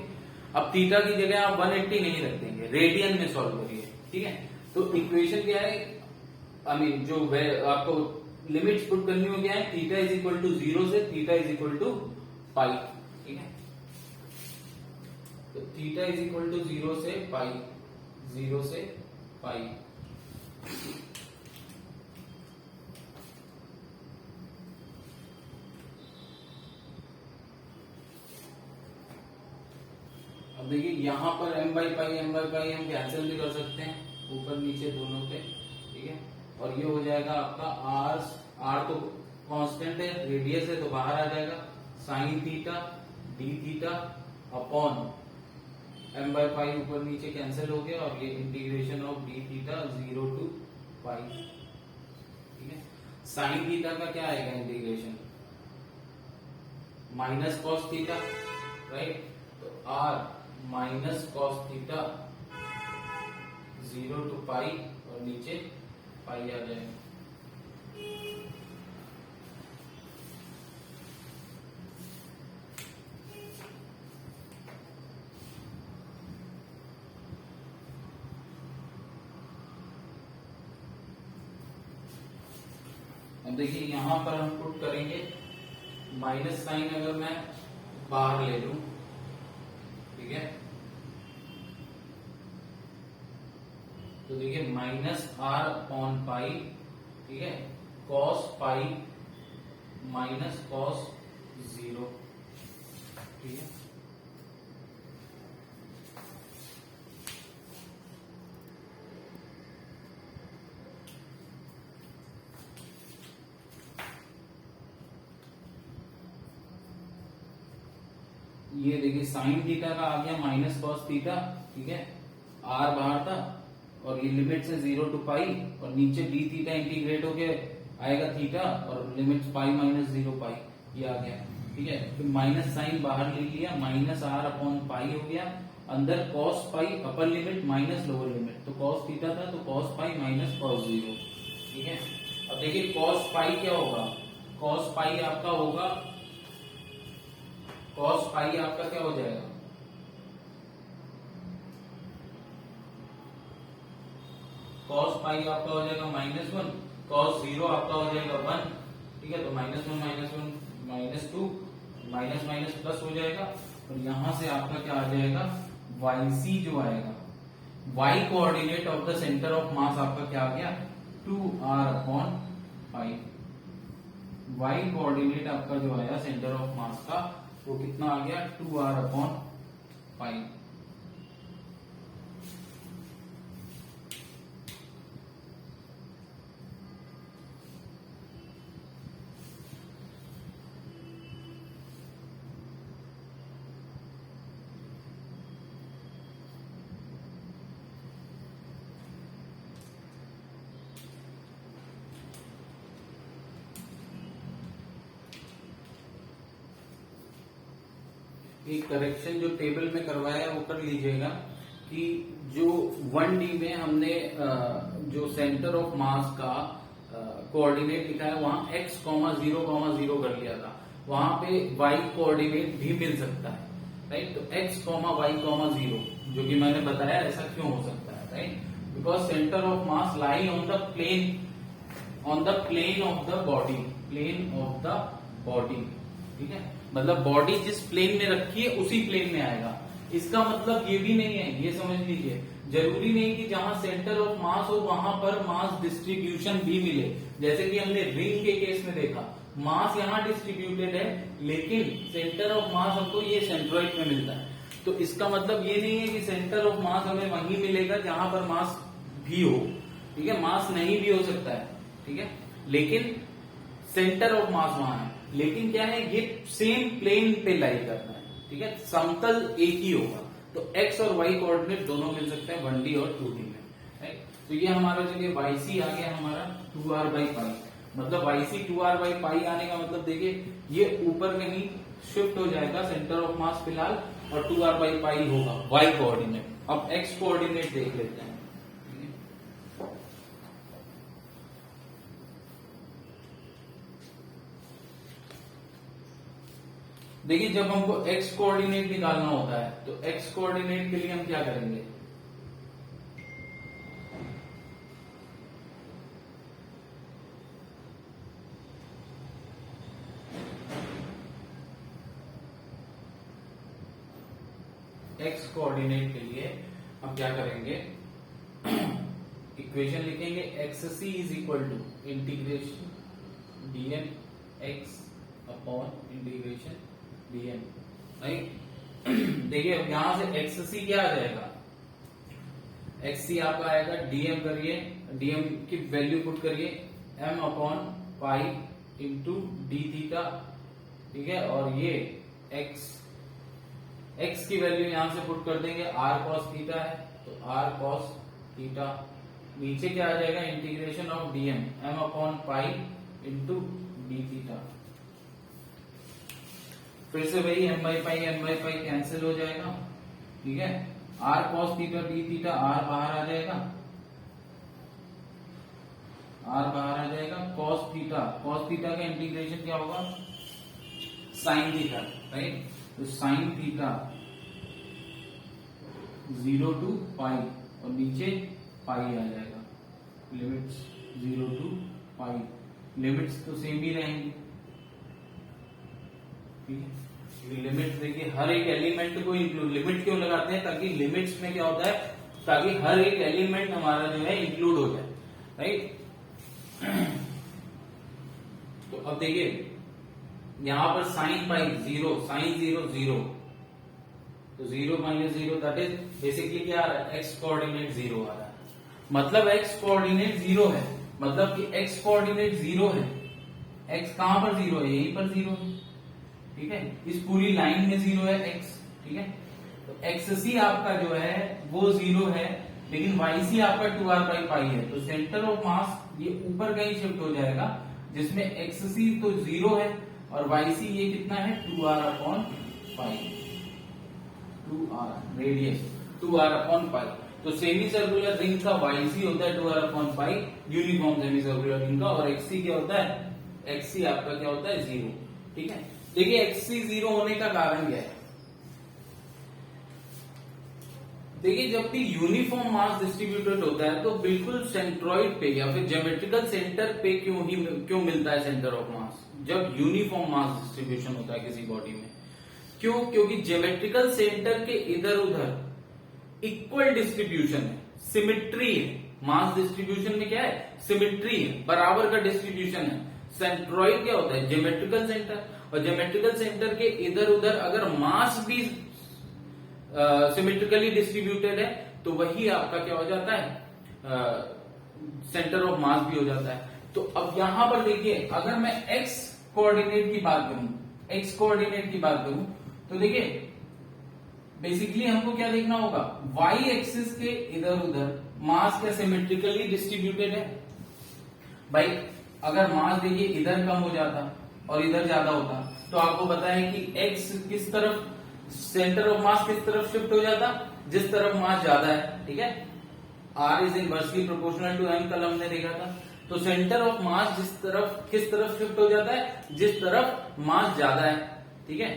अब थीटा की जगह आप 180 नहीं रख देंगे, रेडियन में सॉल्व करिए, ठीक है। तो इक्वेशन क्या है, आई मीन जो आपको लिमिट्स पुट करनी हो क्या है, थीटा इज इक्वल टू 0 से theta is equal to pi, ठीक है। तो थीटा इज इक्वल टू 0 से पाई, 0 से पाई। अब देखिए यहां पर m बाई पाई हम कैंसिल भी कर सकते हैं, ऊपर नीचे दोनों पे, ठीक है। और ये हो जाएगा आपका r तो कांस्टेंट है, रेडियस है तो बाहर आ जाएगा, sine theta d theta upon m by pi ऊपर नीचे कैंसिल हो गया, और ये integration of d theta 0 to pi, ठीक है। साइन थीटा का क्या आएगा integration, minus cos theta, right. तो r minus cos theta 0 to pi और नीचे पाई आ जाएगा। अब देखिए यहां पर हम पुट करेंगे माइनस साइन, अगर मैं बाहर ले लूं, ठीक है, तो देखिए माइनस r अपॉन पाई, ठीक है, कॉस पाई माइनस कॉस 0, ठीक है। ये देखिए साइन थीटा का आ गया माइनस कॉस थीटा, ठीक है, r बाहर था और ये लिमिट से 0 to पाई और नीचे डी थीटा इंटीग्रेट होके आएगा थीटा और लिमिट पाई माइनस 0 पाई, ये आ गया, ठीक है। फिर माइनस साइन बाहर ले लिया, माइनस r अपॉन पाई हो गया, अंदर cos pi upper limit minus lower limit, तो कॉस थीटा था तो कॉस पाई माइनस कॉस 0, ठीक है। अब देखिए कॉस पाई क्या होगा, कॉस पाई आपका होगा, कॉस पाई आपका क्या हो जाएगा, कॉस पाई आपका हो जाएगा -1, कॉस 0 आपका हो जाएगा 1, ठीक है। तो -1 -2 माइनस माइनस प्लस हो जाएगा और यहां से आपका क्या आ जाएगा, yc जो आएगा, y coordinate of the centre of मास आपका क्या आ गया 2r upon pi, y coordinate आपका जो आया सेंटर ऑफ मास का वो कितना आ गया 2r अपॉन पाई। एक करेक्शन जो टेबल में करवाया है वो कर लीजिएगा कि जो 1D में हमने जो सेंटर ऑफ मास का कोऑर्डिनेट लिखा है वहां x, 0,0 कर लिया था, वहां पे y कोऑर्डिनेट भी मिल सकता है, राइट। तो x, y, 0 जो कि मैंने बताया ऐसा क्यों हो सकता है, right, because centre of mass lying on the plane of the body, ठीक है। मतलब बॉडी जिस प्लेन में रखी है उसी प्लेन में आएगा। इसका मतलब ये भी नहीं है, ये समझ लीजिए, जरूरी नहीं कि जहां सेंटर ऑफ मास हो वहां पर मास डिस्ट्रीब्यूशन भी मिले। जैसे कि हमने रिंग के केस में देखा, मास यहां डिस्ट्रीब्यूटेड है लेकिन सेंटर ऑफ मास हमको ये सेंट्रॉइड में मिलता है। तो इसका मतलब ये नहीं है कि सेंटर ऑफ मास हमें वहीं मिलेगा जहां पर मास भी हो, ठीक है, मास नहीं भी हो सकता है, ठीक है, लेकिन सेंटर ऑफ मास वहां है। लेकिन क्या है, ये सेम प्लेन पे लाई करना है, ठीक है, समतल एक ही होगा। तो x और y कोऑर्डिनेट दोनों मिल सकते हैं 1D और 2D में, राइट। तो ये हमारा चलिए yc आ गया हमारा 2r/पाई, मतलब yc 2r/पाई आने का मतलब देखिए ये ऊपर कहीं शिफ्ट हो जाएगा सेंटर ऑफ मास फिलहाल और 2r/पाई होगा y कोऑर्डिनेट। अब x कोऑर्डिनेट देख लेते हैं। देखिए जब हमको x कोऑर्डिनेट निकालना होता है तो x कोऑर्डिनेट के लिए हम क्या करेंगे, x कोऑर्डिनेट के लिए हम क्या करेंगे, इक्वेशन लिखेंगे xc is equal to integration dm x upon integration dm, right. देखिए यहां से xc क्या आ जाएगा, xc आपका आएगा dm करिए, dm की वैल्यू पुट करिए m upon pi into D theta, ठीक है, और ये x की वैल्यू यहां से पुट कर देंगे r cos थीटा है तो r cos थीटा नीचे क्या आ जाएगा, integration of dm m upon pi into D theta. फिर से वही m बाई पाई कैंसिल हो जाएगा, ठीक है। r cos theta d theta, r बाहर आ जाएगा, cos थीटा का इंटीग्रेशन क्या होगा, साइन थीटा, राइट। तो साइन थीटा 0 टू पाई और नीचे पाई आ जाएगा, लिमिट्स 0 टू पाई, लिमिट्स तो सेम ही रहेंगी, ठीक है। लिमिट्स देखिए हर एक एलिमेंट को इंक्लूड, लिमिट क्यों लगाते हैं, ताकि लिमिट्स में क्या होता है, ताकि हर एक एलिमेंट हमारा जो है इंक्लूड हो जाए, राइट। तो अब देखिए यहां पर साइन पाई 0, साइन 0, तो 0 माइनस 0 दैट इज बेसिकली क्या आ रहा है, एक्स कोऑर्डिनेट 0 आ रहा है। मतलब एक्स कोऑर्डिनेट 0 है, मतलब कि एक्स कोऑर्डिनेट 0 है, एक्स कहां पर 0 है, यहीं पर 0 है, ठीक है। इस पूरी लाइन में 0 है एक्स, ठीक है। तो एक्स आपका जो है वो 0 है, लेकिन वाई सी आपका 2r बाई पाई है, तो सेंटर ऑफ मास ये ऊपर कहीं शिफ्ट हो जाएगा, जिसमें एक्स तो 0 है और वाई सी ये कितना है, 2r upon pi, 2r radius 2r upon pi. तो सेमी सर्कुलर रिंग का वाई सी होता है 2r upon pi, uniform semi circular ring का, और एक्सी क्या होता है, एक्सी आपका क्या होता है 0, ठीक है। देखिए एक्सी 0 होने का कारण क्या है, देखिए जब भी यूनिफॉर्म मास डिस्ट्रीब्यूटेड होता है तो बिल्कुल सेंट्रॉइड पे या फिर ज्योमेट्रिकल सेंटर पे क्यों मिलता है सेंटर ऑफ मास, जब यूनिफॉर्म मास डिस्ट्रीब्यूशन होता है किसी बॉडी में, क्यों, क्योंकि ज्योमेट्रिकल सेंटर के इधर उधर इक्वल डिस्ट्रीब्यूशन है, सिमिट्री है, मास डिस्ट्रीब्यूशन में क्या है, सिमिट्री है, बराबर का डिस्ट्रीब्यूशन है। सेंट्रॉइड क्या होता है, ज्योमेट्रिकल सेंटर, और ज्योमेट्रिकल सेंटर के इधर उधर अगर मास भी सिमेट्रिकली डिस्ट्रीब्यूटेड है तो वही आपका क्या हो जाता है, सेंटर ऑफ मास भी हो जाता है। तो अब यहां पर देखिए अगर मैं एक्स कोऑर्डिनेट की बात करूं, तो देखिए बेसिकली हमको क्या देखना होगा, वाई एक्सिस के इधर उधर मास क्या सिमेट्रिकली डिस्ट्रीब्यूटेड है। भाई अगर मास देखिए इधर कम हो जाता और इधर ज्यादा होता, तो आपको पता है कि एक्स किस तरफ, सेंटर ऑफ मास किस तरफ शिफ्ट हो जाता, जिस तरफ मास ज्यादा है, ठीक है। R is inversely proportional to m कल हमने देखा था। तो सेंटर ऑफ मास किस तरफ शिफ्ट हो जाता है, जिस तरफ मास ज्यादा है, ठीक है।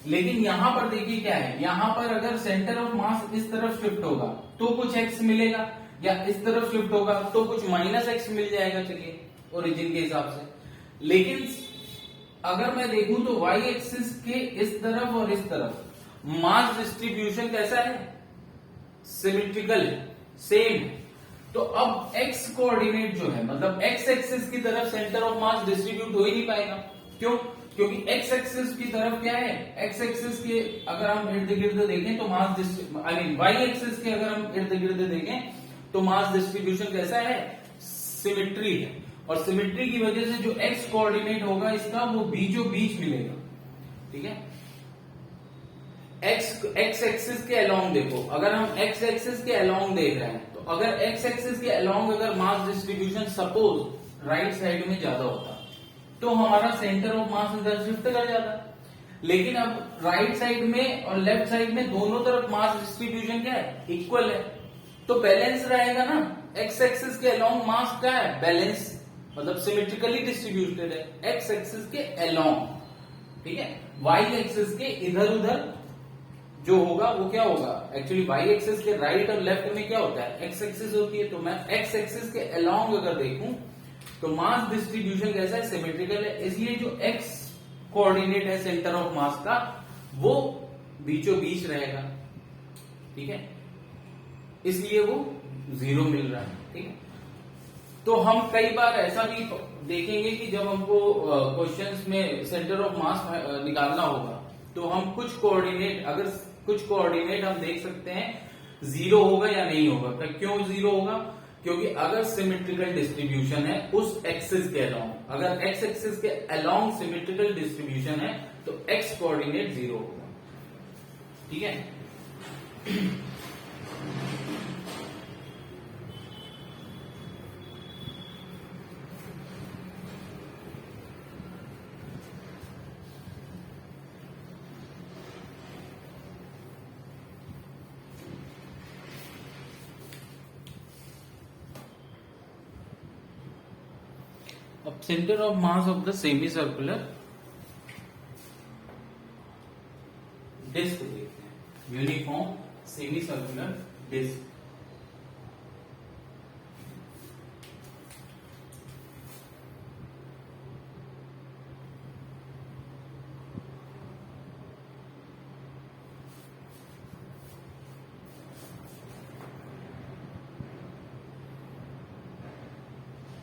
लेकिन यहां पर देखिए क्या है, यहां पर अगर सेंटर ऑफ मास इस तरफ शिफ्ट होगा तो कुछ x मिलेगा, या इस तरफ शिफ्ट होगा तो कुछ माइनस x मिल जाएगा, चलिए ओरिजिन के हिसाब से। लेकिन अगर मैं देखूं तो y एक्सिस के इस तरफ और इस तरफ मास डिस्ट्रीब्यूशन कैसा है, सिमेट्रिकल है, सेम है। तो अब x कोऑर्डिनेट जो है, मतलब x एक्सिस की तरफ सेंटर ऑफ मास डिस्ट्रीब्यूट हो ही नहीं पाएगा, क्यों, क्योंकि x एक्सिस की तरफ क्या है, x एक्सिस के अगर हम इर्द गिर्द देखें तो मास y एक्सिस के अगर हम इर्द गिर्द देखें तो मास डिस्ट्रीब्यूशन कैसा है, सिमेट्री है, और सिमेट्री की वजह से जो x कोऑर्डिनेट होगा इसका वो बीचों बीच मिलेगा, ठीक है। एक्स एक्सिस के अलोंग देखो, अगर हम एक्स एक्सिस के अलोंग देख रहे हैं, तो अगर एक्स एक्सिस के अलोंग अगर mass distribution suppose right side में ज्यादा होता तो हमारा सेंटर ऑफ मास इधर शिफ्ट कर जाता। लेकिन अब राइट साइड में और लेफ्ट साइड में दोनों तरफ मास डिस्ट्रीब्यूशन क्या है, इक्वल है, तो बैलेंस रहेगा ना। एक्स एक्सिस के अलोंग मास क्या है, बैलेंस, मतलब सिमेट्रिकली डिस्ट्रीब्यूटेड है एक्स एक्सिस के अलोंग, ठीक है। वाई एक्सिस के इधर उधर जो होगा वो क्या होगा, एक्चुअली वाई एक्सिस के राइट और लेफ्ट में क्या होता है, एक्स एक्सिस होती है। तो मैं एक्स एक्सिस के अलोंग अगर देखूं तो मास डिस्ट्रीब्यूशन कैसा है, सिमेट्रिकल है, इसलिए जो एक्स कोऑर्डिनेट है सेंटर ऑफ मास का वो बीचों बीच रहेगा, ठीक है, इसलिए वो 0 मिल रहा है, ठीक है। तो हम कई बार ऐसा भी देखेंगे कि जब हमको क्वेश्चंस में सेंटर ऑफ मास निकालना होगा तो हम कुछ कोऑर्डिनेट, अगर कुछ कोऑर्डिनेट हम देख सकते हैं 0 होगा या नहीं होगा। क्यों 0 होगा, क्योंकि अगर सिमेट्रिकल डिस्ट्रीब्यूशन है उस एक्सिस के अलोंग, अगर एक्स एक्सिस के अलोंग सिमेट्रिकल डिस्ट्रीब्यूशन है तो एक्स कोऑर्डिनेट 0 होगा, ठीक है। Centre of mass of the semi circular disc देखते हैं, यूनिफॉर्म सेमी सर्कुलर डिस्क।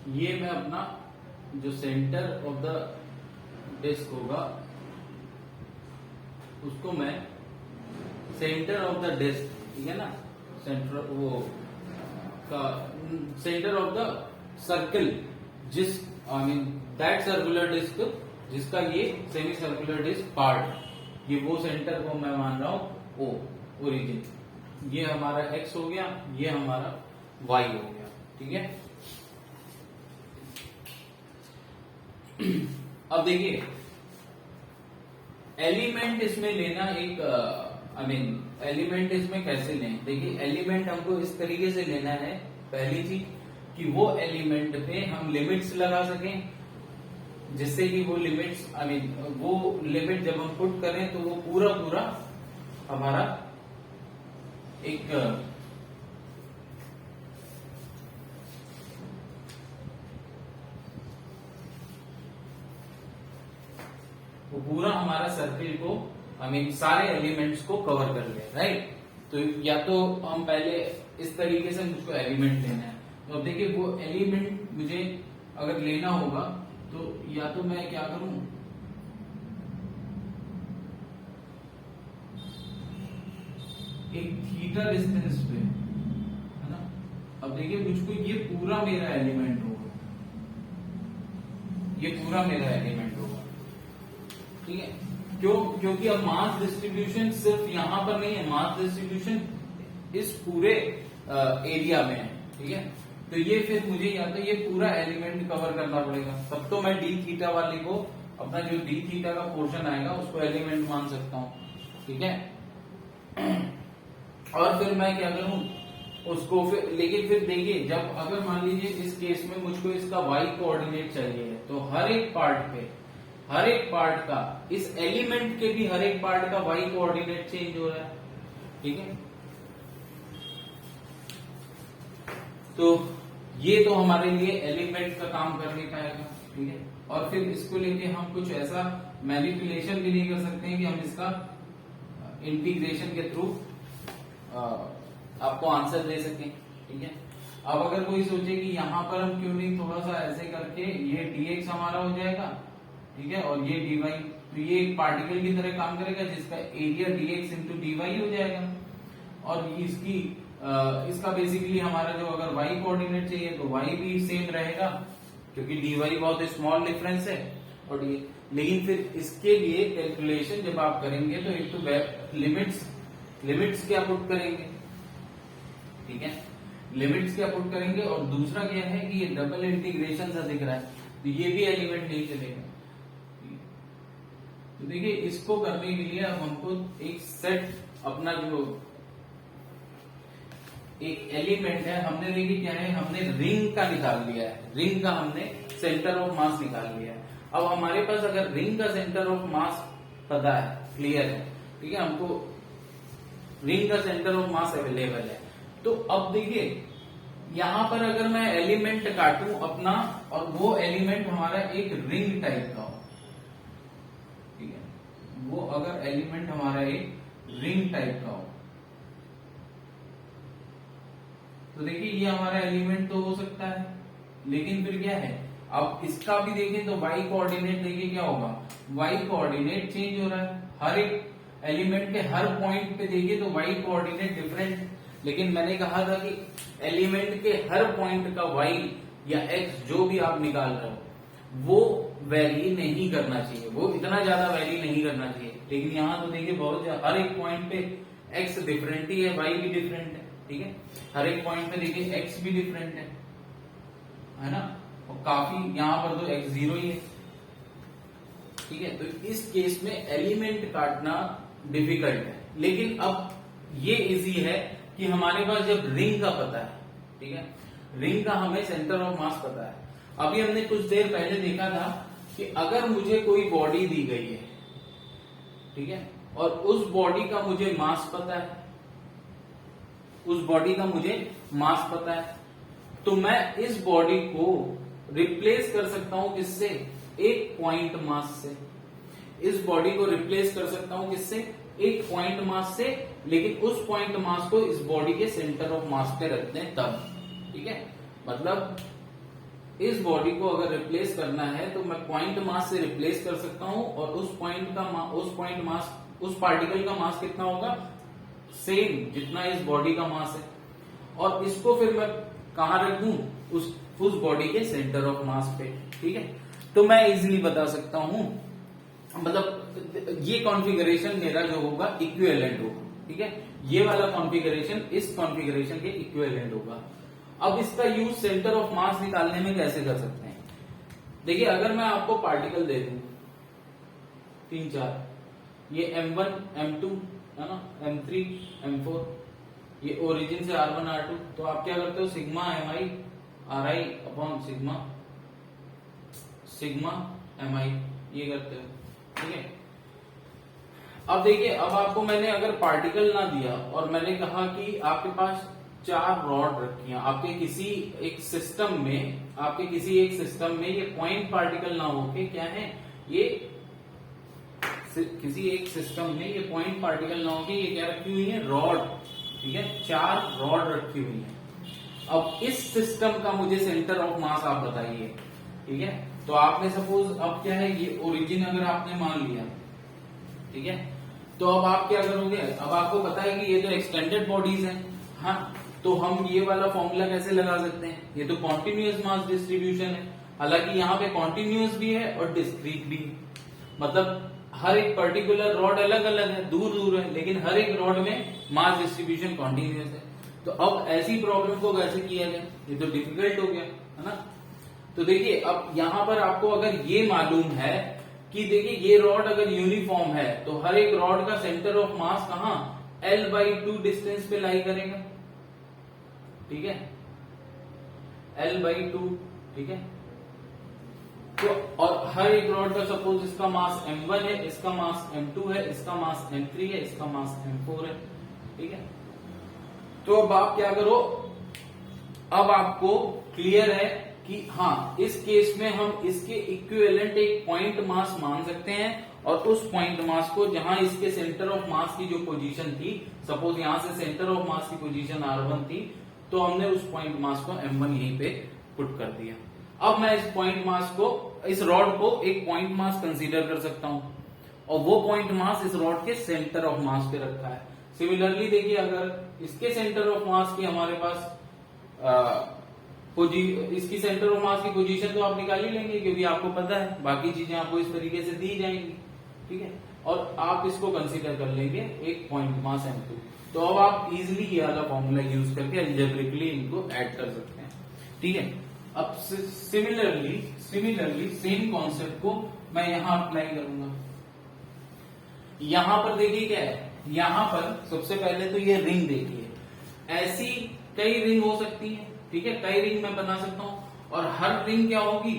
ये मैं अपना जो सेंटर ऑफ द डिस्क होगा उसको मैं सेंटर ऑफ द डिस्क, ठीक है ना, सेंटर वो का सेंटर ऑफ द सर्कल, जिस I mean that circular disc जिसका ये सेमी सर्कुलर डिस्क पार्ट, ये वो सेंटर को मैं मान रहा हूं ओ, ओरिजिन। ये हमारा एक्स हो गया, ये हमारा वाई हो गया, ठीक है। अब देखिए एलिमेंट इसमें लेना एक आई मीन एलिमेंट इसमें कैसे लें। देखिए एलिमेंट हमको इस तरीके से लेना है, पहली चीज कि वो एलिमेंट पे हम लिमिट्स लगा सकें, जिससे कि वो लिमिट्स आई मीन वो लिमिट जब हम पुट करें तो वो पूरा पूरा हमारा एक वो पूरा हमारा सर्किल को आई मीन सारे एलिमेंट्स को कवर कर ले, राइट। तो या तो हम पहले इस तरीके से मुझको एलिमेंट लेना है, तो अब देखिए वो एलिमेंट मुझे अगर लेना होगा तो या तो मैं क्या करूं, एक थीटा डिस्टेंस पे, है ना। अब देखिए मुझको ये पूरा मेरा एलिमेंट होगा, ये पूरा मेरा एलिमेंट होगा, ठीक है। क्योंकि अब मास डिस्ट्रीब्यूशन सिर्फ यहां पर नहीं है, मास डिस्ट्रीब्यूशन इस पूरे एरिया में है, ठीक है। तो ये फिर मुझे या तो ये पूरा एलिमेंट कवर करना पड़ेगा, तब तो मैं डी थीटा वाले को अपना जो डी थीटा का पोर्शन आएगा उसको एलिमेंट मान सकता हूं, ठीक है। और फिर मैं क्या करूं उसको फिर, लेकिन फिर देखिए जब अगर मान लीजिए इस केस में मुझको इसका वाई कोऑर्डिनेट चाहिए, तो हर एक पार्ट का इस एलिमेंट के भी हर एक पार्ट का वाई कोऑर्डिनेट चेंज हो रहा है, ठीक है। तो ये तो हमारे लिए एलिमेंट का काम कर नहीं पाएगा, ठीक है। और फिर इसको लेके हम कुछ ऐसा मैनिपुलेशन भी नहीं कर सकते हैं कि हम इसका इंटीग्रेशन के थ्रू आपको आंसर दे सकें, ठीक है। अब अगर कोई सोचे कि यहां पर हम क्यों नहीं थोड़ा सा ऐसे करके ये dx हमारा हो जाएगा, ठीक है, और ये dy, तो ये एक पार्टिकल की तरह काम करेगा जिसका एरिया dx इंटू dy हो जाएगा। और इसका बेसिकली हमारा जो अगर y कोऑर्डिनेट चाहिए तो y भी सेम रहेगा, क्योंकि dy बहुत स्मॉल डिफरेंस है। और लेकिन फिर इसके लिए कैलकुलेशन जब आप करेंगे तो एक तो लिमिट्स क्या पुट करेंगे, ठीक है, लिमिट्स क्या पुट करेंगे, और दूसरा क्या है कि ये डबल इंटीग्रेशन सा दिख रहा है, तो ये भी एलिमेंट नहीं चलेगा। तो देखिए इसको करने के लिए अब हमको एक सेट अपना जो एक एलिमेंट है, हमने देखिए क्या है, हमने रिंग का निकाल लिया है, रिंग का हमने सेंटर ऑफ मास निकाल लिया है। अब हमारे पास अगर रिंग का सेंटर ऑफ मास पता है, क्लियर है, ठीक है, हमको रिंग का सेंटर ऑफ मास अवेलेबल है। तो अब देखिए यहां पर अगर मैं एलिमेंट काटूं अपना, और वो एलिमेंट हमारा एक रिंग टाइप का हो, ठीक है, वो अगर एलिमेंट हमारा एक रिंग टाइप का हो, तो देखिए ये हमारा एलिमेंट तो हो सकता है, लेकिन फिर क्या है, अब इसका भी देखें तो y कोऑर्डिनेट देखिए क्या होगा, y कोऑर्डिनेट चेंज हो रहा है, हर एक एलिमेंट के हर पॉइंट पे देखिए तो y कोऑर्डिनेट डिफरेंट। लेकिन मैंने कहा था कि एलिमेंट के हर पॉइंट का y या x जो भी आप निकाल रहे हो वो वैरी नहीं करना चाहिए, वो इतना ज्यादा वैरी नहीं करना चाहिए। लेकिन यहाँ तो देखिए बहुत हर एक पॉइंट पे x डिफरेंट ही है, y भी डिफरेंट है, ठीक है, हर एक पॉइंट पे देखिए x भी डिफरेंट है ना, और काफी यहाँ पर तो x जीरो ही है, ठीक है। तो इस केस में एलिमेंट काटना डिफिकल्ट है। लेकिन अब ये इजी है कि हमारे पास जब रिंग का पता है, ठीक है, रिंग का हमें सेंटर ऑफ मास पता है। अभी हमने कुछ देर पहले देखा था कि अगर मुझे कोई बॉडी दी गई है, ठीक है, और उस बॉडी का मुझे मास पता है, उस बॉडी का मुझे मास पता है, तो मैं इस बॉडी को रिप्लेस कर सकता हूं किससे? एक पॉइंट मास से। इस बॉडी को रिप्लेस कर सकता हूं किससे? एक पॉइंट मास से, लेकिन उस पॉइंट मास को इस बॉडी के सेंटर ऑफ मास पे रखते हैं तब, ठीक है। मतलब इस बॉडी को अगर रिप्लेस करना है तो मैं पॉइंट मास से रिप्लेस कर सकता हूं, और उस पॉइंट मास, उस पार्टिकल का मास कितना होगा? सेम जितना इस बॉडी का मास है, और इसको फिर मैं कहां रख दूं? उस बॉडी के सेंटर ऑफ मास पे, ठीक है। तो मैं इजीली बता सकता हूं, मतलब ये कॉन्फ़िगरेशन मेरा जो होगा इक्विवेलेंट होगा, ठीक है। ये वाला कॉन्फ़िगरेशन इस कॉन्फ़िगरेशन के इक्विवेलेंट होगा। अब इसका यूज सेंटर ऑफ मास निकालने में कैसे कर सकते हैं? देखिए, अगर मैं आपको पार्टिकल दे दूं 3-4, ये M1 M2 है ना, M3 M4, ये ओरिजिन से R1 R2, तो आप क्या करते हो? Sigma Mi Ri upon sigma Mi ये करते हो, ठीक है। अब देखिए, अब आपको मैंने अगर पार्टिकल ना दिया और मैंने कहा कि आपके पास 4 रॉड रखी हैं आपके किसी एक सिस्टम में, ये पॉइंट पार्टिकल ना होके क्या है, ये किसी एक सिस्टम में ये पॉइंट पार्टिकल ना होके ये क्या रखी हुई है? रॉड, ठीक है। 4 रॉड रखी हुई है। अब इस सिस्टम का मुझे सेंटर ऑफ मास आप बताइए, ठीक है। तो आपने सपोज, अब क्या है, ये ओरिजिन अगर आपने मान लिया, ठीक है, तो अब आप क्या करोगे? अब आपको पता है कि ये तो एक्सटेंडेड बॉडीज हैं, हाँ, तो हम ये वाला फॉर्मूला कैसे लगा सकते हैं? ये तो कॉन्टिन्यूअस मास डिस्ट्रीब्यूशन है, हालांकि यहाँ पे कॉन्टिन्यूअस भी है और डिस्क्रीट भी है, मतलब हर एक पर्टिकुलर रॉड अलग अलग है, दूर दूर है, लेकिन हर एक रॉड में मास डिस्ट्रीब्यूशन कॉन्टिन्यूअस है। तो अब ऐसी प्रॉब्लम को कैसे किया जाए? ये तो डिफिकल्ट हो गया, है ना। तो देखिए, अब यहां पर आपको अगर ये मालूम है कि देखिए ये रॉड अगर यूनिफॉर्म है तो हर एक रॉड का सेंटर ऑफ मास कहां? L/2 डिस्टेंस पे लाई करेगा, ठीक है, L/2, ठीक है। तो और हर एक रॉड का सपोज इसका मास M1 है, इसका मास M2 है, इसका मास M3 है, इसका मास M4 है, ठीक है। तो अब आप क्या करो, अब आपको क्लियर है कि हाँ, इस केस में हम इसके इक्विवेलेंट एक पॉइंट मास मान सकते हैं, और उस पॉइंट मास को जहां इसके सेंटर ऑफ मास की जो पोजीशन थी, सपोज यहां से सेंटर ऑफ मास की पोजीशन R1 थी, तो हमने उस पॉइंट मास को M1 यहीं पे पुट कर दिया। अब मैं इस पॉइंट मास को, इस रॉड को एक पॉइंट मास कंसीडर कर सकता हूं, और वो पॉइंट मास इस रॉड के सेंटर ऑफ मास पे रखा है। सिमिलरली देखिए, अगर इसके सेंटर ऑफ मास की हमारे पास इसकी सेंटर ऑफ मास की पोजीशन तो आप निकाल ही लेंगे, क्योंकि आपको पता है, बाकी चीजें आपको इस तरीके से दी जाएंगी, ठीक है, और आप इसको कंसीडर कर लेंगे एक पॉइंट मास M2। तो अब आप इजिली ये वाला फॉर्मूला यूज करके अलजेब्रिकली इनको ऐड कर सकते हैं, ठीक है। अब सिमिलरली सेम कॉन्सेप्ट को मैं यहां अप्लाई करूंगा। यहां पर देखिए क्या है, यहां पर सबसे पहले तो ये रिंग देखिए, ऐसी कई रिंग हो सकती है, ठीक है, कई रिंग मैं बना सकता हूं, और हर रिंग क्या होगी?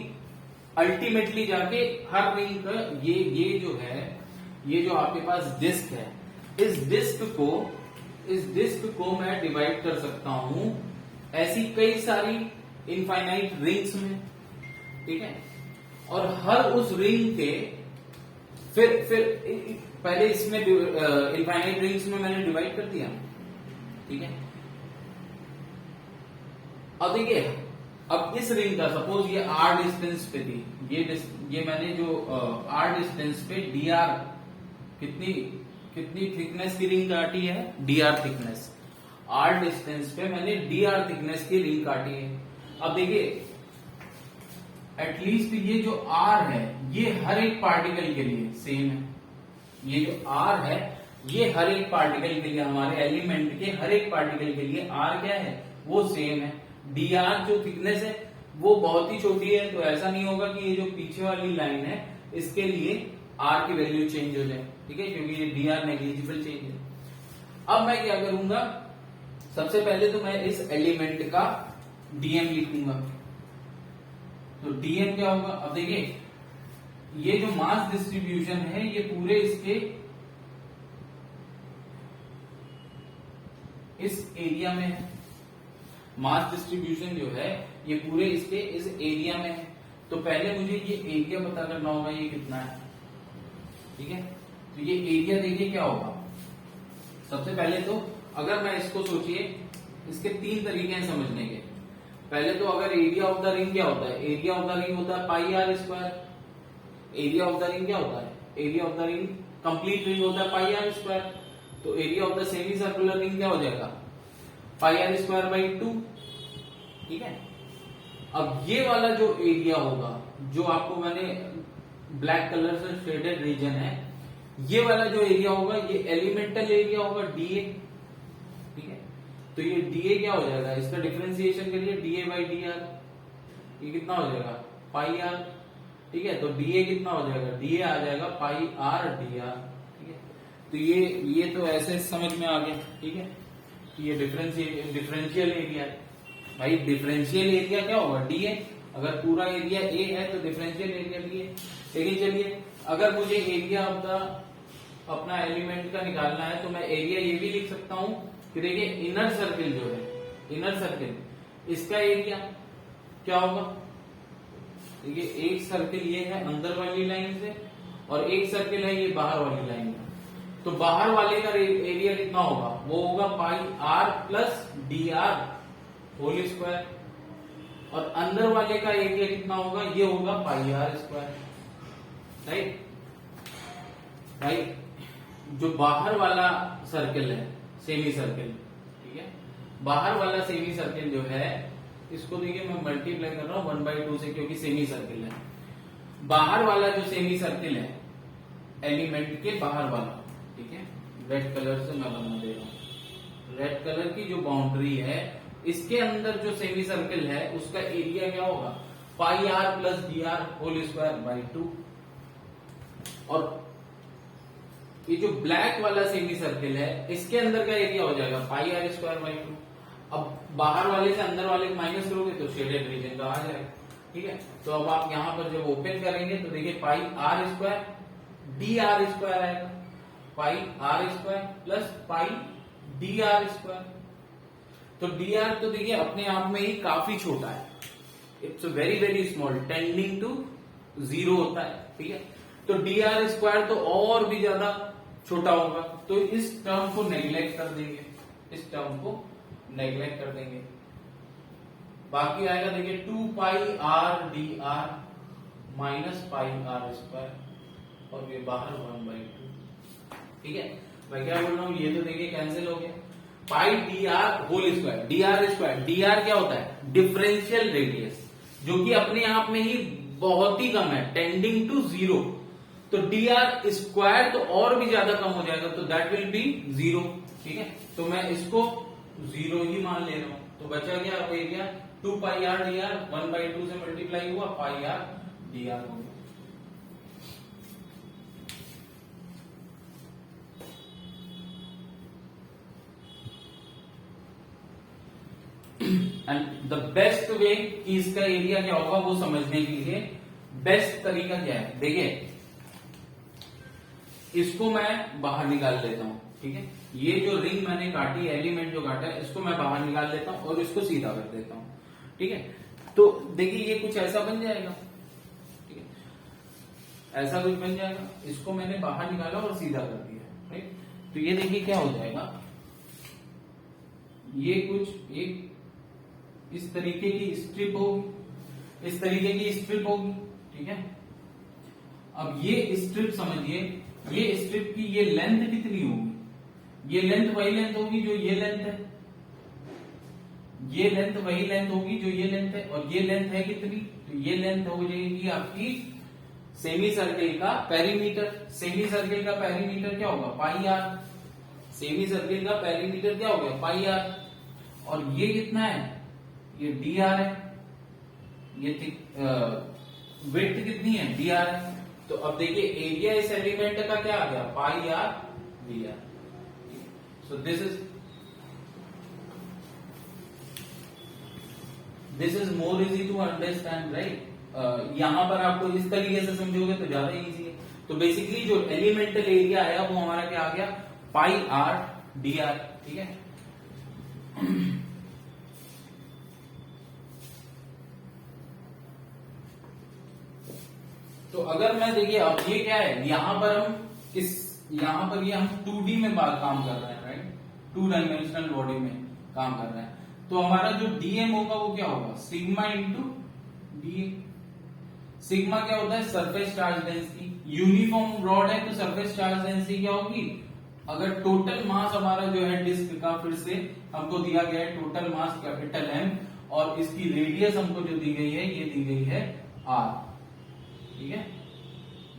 अल्टीमेटली जाके हर रिंग का ये जो है, ये जो आपके पास डिस्क है, इस डिस्क को मैं डिवाइड कर सकता हूं ऐसी कई सारी इनफाइनाइट रिंग्स में, ठीक है, और हर उस रिंग के फिर पहले इसमें इनफाइनाइट रिंग्स में मैंने डिवाइड कर दिया, ठीक है। अब देखिए, अब इस रिंग का सपोज ये R डिस्टेंस पे थी, ये मैंने जो R डिस्टेंस पे dr कितनी थिकनेस की रिंग काटी है? dr thickness. R डिस्टेंस पे मैंने dr थिकनेस की रिंग काटी है। अब देखिए, एटलीस्ट ये जो R है ये हर एक पार्टिकल के लिए सेम है, ये जो R है ये हर एक पार्टिकल के लिए, हमारे एलिमेंट के हर एक पार्टिकल के लिए R क्या है? वो सेम है। dr जो थिकनेस है वो बहुत ही छोटी है, तो ऐसा नहीं होगा कि ये जो पीछे वाली लाइन है इसके लिए R की वैल्यू चेंज हो जाए, ठीक है, क्योंकि ये dr नेग्लिजिबल चेंज है। अब मैं क्या करूंगा, सबसे पहले तो मैं इस एलिमेंट का dm लिखूंगा, तो dm क्या होगा? अब देखिए ये जो मास डिस्ट्रीब्यूशन है ये पूरे इसके इस एरिया में है। मास डिस्ट्रीब्यूशन जो है ये पूरे इसके इस एरिया में है। तो पहले मुझे ये एरिया पता करना होगा ये कितना है, ठीक है। तो ये एरिया देखिए क्या होगा। सबसे पहले तो अगर मैं इसको सोचिए, इसके तीन तरीके हैं समझने के। पहले तो अगर एरिया ऑफ द रिंग क्या होता है? एरिया ऑफ द रिंग होता है pi r square. Area of the ring क्या होता है? Area of the ring complete ring होता है पाई आर स्क्वायर। तो area of the semi circular ring क्या हो जाएगा? पाई आर स्क्वायर बाई 2, ठीक है। अब ये वाला जो एरिया होगा, जो आपको मैंने ब्लैक कलर से शेडेड रीजन है, ये वाला जो एरिया होगा ये एलिमेंटल एरिया होगा डीए, ठीक है। तो ये डीए क्या हो जाएगा? इसका डिफरेंशिएशन करिए, डीए बाई डी आर, ये कितना हो जाएगा? पाई आर, ठीक है। तो डीए कितना हो जाएगा? डीए आ जाएगा पाई आर डी आर, ठीक है। तो ये तो ऐसे समझ में आ गया, ठीक है। तो ये डिफरेंशियल एरिया है भाई। डिफरेंशियल एरिया क्या होगा? डीए। अगर पूरा एरिया ए है तो डिफरेंशियल एरिया डीए। लेकिन चलिए अगर मुझे एरिया ऑफ द अपना एलिमेंट का निकालना है तो मैं एरिया ये भी लिख सकता हूं कि देखिए इनर सर्किल जो है, इनर सर्किल इसका एरिया क्या होगा? देखिए एक सर्किल ये है अंदर वाली लाइन से और एक सर्किल है ये बाहर वाली लाइन में। तो बाहर वाले का एरिया कितना होगा? वो होगा pi r plus d r whole square. और अंदर वाले का एरिया कितना होगा? ये होगा पाई आर स्क्वायर, राइट। भाई जो बाहर वाला सर्किल है, सेमी सर्किल, ठीक है, बाहर वाला सेमी सर्किल जो है, इसको देखिए मैं मल्टीप्लाई कर रहा हूं 1/2 से क्योंकि सेमी सर्किल है। बाहर वाला जो सेमी सर्किल है एलिमेंट के बाहर वाला, ठीक है, रेड कलर से मैं बना दे रहा हूं। रेड कलर की जो बाउंड्री है इसके अंदर जो सेमी सर्किल है उसका एरिया क्या होगा? Pi r plus d r whole square by 2। और ये जो ब्लैक वाला सेमी सर्किल है इसके अंदर का एरिया हो जाएगा पाई आर स्क्वायर बाई 2। अब बाहर वाले से अंदर वाले को माइनस करोगे तो शेडेड रीजन का आ जाएगा, ठीक है। तो अब आप यहां पर जब ओपन करेंगे तो देखिए pi r square d r square आएगा, pi r square plus pi d r square. तो डी आर तो देखिए अपने आप में ही काफी छोटा है, it's very very small, tending to 0 होता है, ठीक है। तो डी आर स्क्वायर तो और भी ज्यादा छोटा होगा। तो इस टर्म को नेग्लेक्ट कर देंगे, इस टर्म को नेग्लेक्ट कर देंगे। बाकी आएगा देखिए 2 pi r d r minus pi r square और ये बाहर 1/2, ठीक है। मैं क्या बोल रहा हूं, ये तो देखिए कैंसिल हो गया। Pi d r whole square, d r square, d r क्या होता है? डिफरेंशियल रेडियस, जो कि अपने आप में ही बहुत ही कम है, टेंडिंग टू 0। तो डी आर स्क्वायर तो और भी ज्यादा कम हो जाएगा, तो दैट विल बी 0, ठीक है। तो मैं इसको 0 ही मान ले रहा हूं। तो बचा क्या area? 2 pi r d are 1/2 से मल्टीप्लाई हुआ, पाई आर डी आर हो गया। एंड द बेस्ट वे कि इसका एरिया क्या होगा वो समझने के लिए बेस्ट तरीका क्या है? देखिए इसको मैं बाहर निकाल लेता हूं, ठीक है। ये जो रिंग मैंने काटी, एलिमेंट जो काटा है, इसको मैं बाहर निकाल लेता हूं और इसको सीधा कर देता हूं, ठीक है। तो देखिए ये कुछ ऐसा बन जाएगा, ठीक है, ऐसा कुछ बन जाएगा। इसको मैंने बाहर निकाला और सीधा कर दिया, राइट। तो ये देखिए क्या हो जाएगा, ये कुछ एक इस तरीके की स्ट्रिप होगी, इस तरीके की स्ट्रिप होगी, ठीक है। अब ये स्ट्रिप समझिए, ये स्ट्रिप की ये लेंथ कितनी होगी? ये लेंथ वही लेंथ होगी जो ये लेंथ है, ये लेंथ वही लेंथ होगी जो ये लेंथ है, और ये लेंथ है कितनी? तो ये लेंथ हो जाएगी आपकी सेमी सर्किल का पेरीमीटर। सेमी सर्किल का पेरीमीटर क्या होगा? Pi are. सेमी सर्किल का पेरीमीटर क्या हो गया? Pi are. और ये कितना है? ये डी आर है। ये विड्थ कितनी है? डी आर है। तो अब देखिए एरिया इस एलिमेंट का क्या आ गया? Pi r d r. So this is more easy to understand, right. यहां पर आपको इस तरीके से समझोगे तो ज्यादा इजी है। तो बेसिकली जो एलिमेंटल एरिया आया वो हमारा क्या आ गया, पाई आर डी आर। ठीक है, तो अगर मैं देखिए अब ये क्या है, यहां पर हम यहां पर ये हम 2D में काम कर रहे हैं, राइट, 2 डायमेंशनल बॉडी में काम कर रहे हैं। तो हमारा जो डीएम होगा वो क्या होगा, सिग्मा इंटू डी। सिग्मा क्या होता है, surface charge density. Uniform rod है तो सरफेस चार्ज डेंसिटी क्या होगी, अगर टोटल मास हमारा जो है डिस्क का, फिर से हमको दिया गया है टोटल मास कैपिटल एम, और इसकी रेडियस हमको जो दी गई है ये दी गई है आर। ठीक है,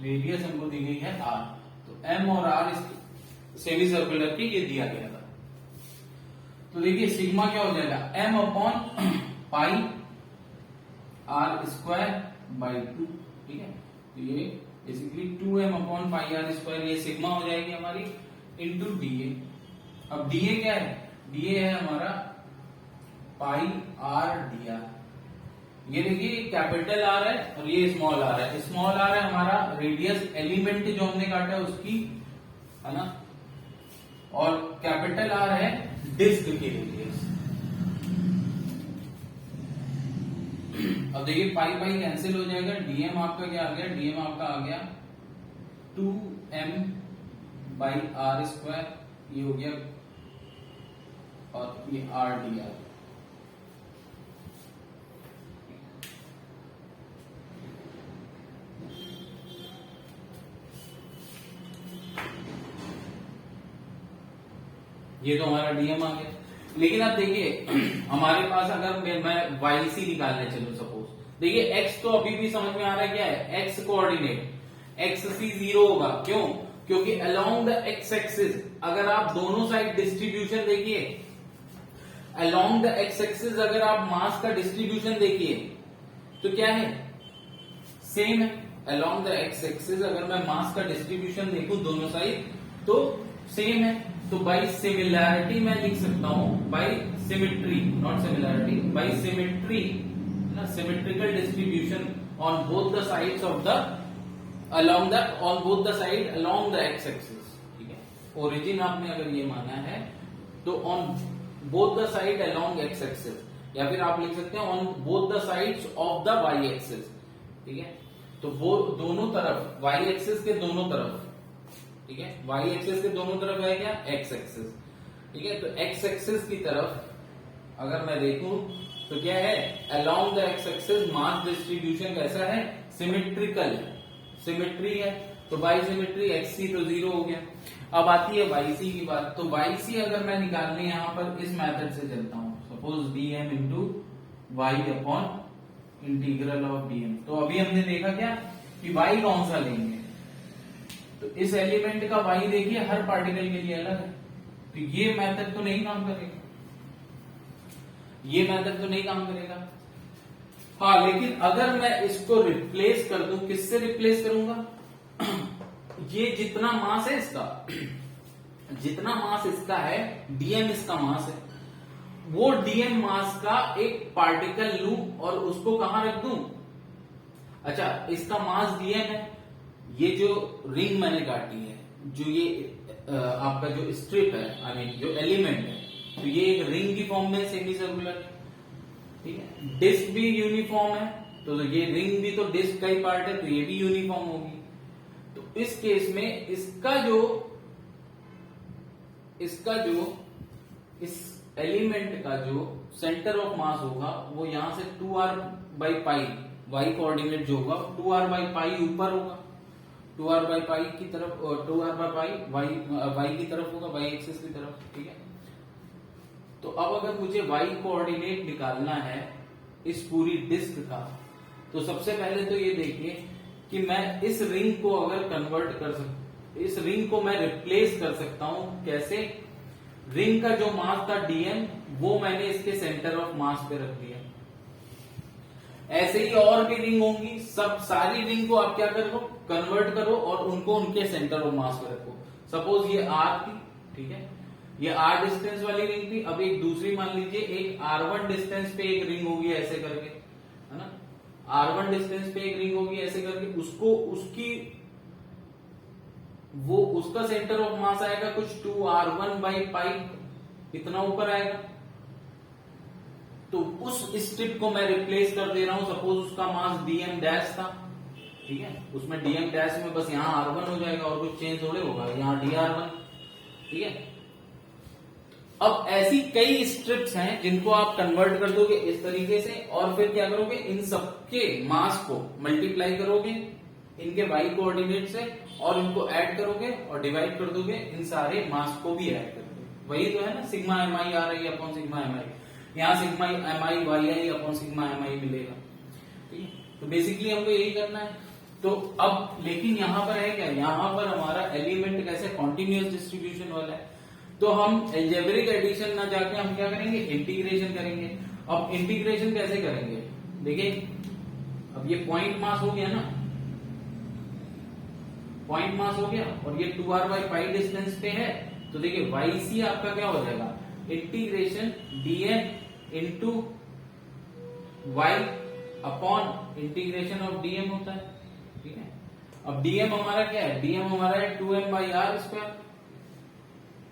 रेडियस हमको दी गई है आर, तो एम और आर सेमी सर्कुलर के ये दिया गया था। तो देखिए सिग्मा क्या हो जाएगा, m upon pi r square by 2। ठीक है, तो ये basically 2m upon pi r square, ये सिग्मा हो जाएगी हमारी, इंटू डीए। अब डीए क्या है, डीए है हमारा पाई आर डी आर। ये देखिए कैपिटल आर है और ये स्मॉल आर है। स्मॉल आर है हमारा रेडियस एलिमेंट जो हमने काटा है उसकी, है ना, और कैपिटल आर है डिस्क की रेडियस। अब देखिए पाई पाई कैंसिल हो जाएगा, डीएम आपका क्या आ गया, डीएम आपका आ गया 2m बाई आर स्क्वायर, ये हो गया, और ये आर डी आर। ये तो हमारा डीएम आ गया। लेकिन अब देखिए हमारे पास अगर मैं वाई सी निकालने चलूं सपोज, देखिए एक्स तो अभी भी समझ में आ रहा है क्या है, एक्स कोऑर्डिनेट, एक्स सी 0 होगा। क्यों, क्योंकि अलोंग द एक्स एक्सिस, अगर आप दोनों साइड डिस्ट्रीब्यूशन देखिए, अलोंग द एक्स एक्सिस अगर आप मास का डिस्ट्रीब्यूशन देखिए तो क्या है, सेम है। अलोंग द एक्स एक्सिस अगर मैं मास का डिस्ट्रीब्यूशन देखूं दोनों साइड तो सेम है। तो बाई सिमिलैरिटी मैं लिख सकता हूं, by symmetry, not similarity, by symmetry, ना, symmetrical distribution on both the sides of the along the, on both the side along the x axis. ठीक है, ओरिजिन आपने अगर ये माना है तो on both the side along x axis, या फिर आप लिख सकते हैं on both the sides of the y axis. ठीक है, तो वो दोनों तरफ, वाई एक्सिस के दोनों तरफ, ठीक है, वाई एक्सिस के दोनों तरफ है क्या, एक्स एक्सिस। ठीक है, तो एक्स एक्सिस की तरफ अगर मैं देखूं तो क्या है, along the x axis mass distribution कैसा है, सिमेट्रिकल, सिमेट्री है। तो बाई सिमेट्री एक्स सी तो 0 हो गया। अब आती है वाई सी की बात। तो वाई सी अगर मैं निकालने यहां पर इस मेथड से चलता हूं, suppose d m into y upon integral of d m. तो अभी हमने देखा क्या कि वाई कौन सा लेंगे, तो इस एलिमेंट का वाई देखिए हर पार्टिकल के लिए अलग है, तो ये मेथड तो नहीं काम करेगा, ये मेथड तो नहीं काम करेगा। हाँ, लेकिन अगर मैं इसको रिप्लेस कर दूं, किससे रिप्लेस करूंगा, ये जितना मास है इसका, जितना मास इसका है, डीएम इसका मास है, वो डीएम मास का एक पार्टिकल लूं और उसको कहां रख दूं, अच्छा इसका मास डीएम है, ये जो रिंग मैंने काटी है, जो ये आपका जो स्ट्रिप है, आई मीन जो एलिमेंट है, तो ये एक रिंग की फॉर्म में सेमी सर्कुलर, ठीक है, डिस्क भी यूनिफॉर्म है, तो ये रिंग भी तो डिस्क का ही पार्ट है, तो ये भी यूनिफॉर्म होगी। तो इस केस में इसका जो इस एलिमेंट का जो सेंटर ऑफ मास होगा वो यहां से 2r by pi, Y coordinate जो होगा 2r बाई पाई ऊपर होगा, 2r बाई पाई की तरफ, 2r बाई पाई वाई की तरफ होगा, वाई एक्सिस की तरफ। ठीक है, तो अब अगर मुझे वाई कोऑर्डिनेट निकालना है इस पूरी डिस्क का, तो सबसे पहले तो ये देखिए कि मैं इस रिंग को अगर कन्वर्ट कर सकता, इस रिंग को मैं रिप्लेस कर सकता हूं कैसे, रिंग का जो मास था डीएम वो मैंने इसके सेंटर ऑफ मास पे रख दिया। ऐसे ही और भी रिंग होंगी, सब सारी रिंग को आप क्या करो, कन्वर्ट करो और उनको उनके सेंटर ऑफ मास पे रखो। सपोज ये आर थी, ठीक है, ये आर डिस्टेंस वाली रिंग थी। अब एक दूसरी मान लीजिए, एक R1 डिस्टेंस पे एक रिंग होगी ऐसे करके, है ना, R1 डिस्टेंस पे एक रिंग होगी ऐसे करके, उसको उसका सेंटर ऑफ मास आएगा कुछ 2r1/पाई, इतना ऊपर आएगा। तो उस स्ट्रिप को मैं रिप्लेस कर दे रहा हूं, सपोज उसका मास dm डैश था, ठीक है, उसमें dm डैश में बस यहां r1 हो जाएगा और कुछ चेंज थोड़े होगा, यहां dr1, ठीक है। अब ऐसी कई स्ट्रिप्स हैं जिनको आप कन्वर्ट कर दोगे इस तरीके से, और फिर क्या करोगे, इन सबके मास को मल्टीप्लाई करोगे इनके y कोऑर्डिनेट से, और इनको ऐड करोगे और डिवाइड कर दोगे इन सारे मास को भी ऐड कर दोगे। वही तो है ना सिग्मा mi आ रही है अपॉन सिग्मा mi, यहाँ sigma mi yi upon sigma mi मिलेगा, ठीक है। तो बेसिकली हमको यही करना है। तो अब लेकिन यहाँ पर है क्या, यहाँ पर हमारा एलिमेंट कैसे कॉन्टिन्यूअस डिस्ट्रीब्यूशन वाला है, तो हम अलजेब्रिक एडिशन ना जाके हम क्या करेंगे, इंटीग्रेशन करेंगे। अब इंटीग्रेशन कैसे करेंगे, देखिए अब ये पॉइंट मास हो गया ना, पॉइंट मास हो गया, और ये 2r/पाई डिस्टेंस पे है, तो देखिए yc आपका क्या हो जाएगा, integration dn into y upon integration of dm होता है, ठीक है। अब dm हमारा क्या है, dm हमारा है 2m/r²,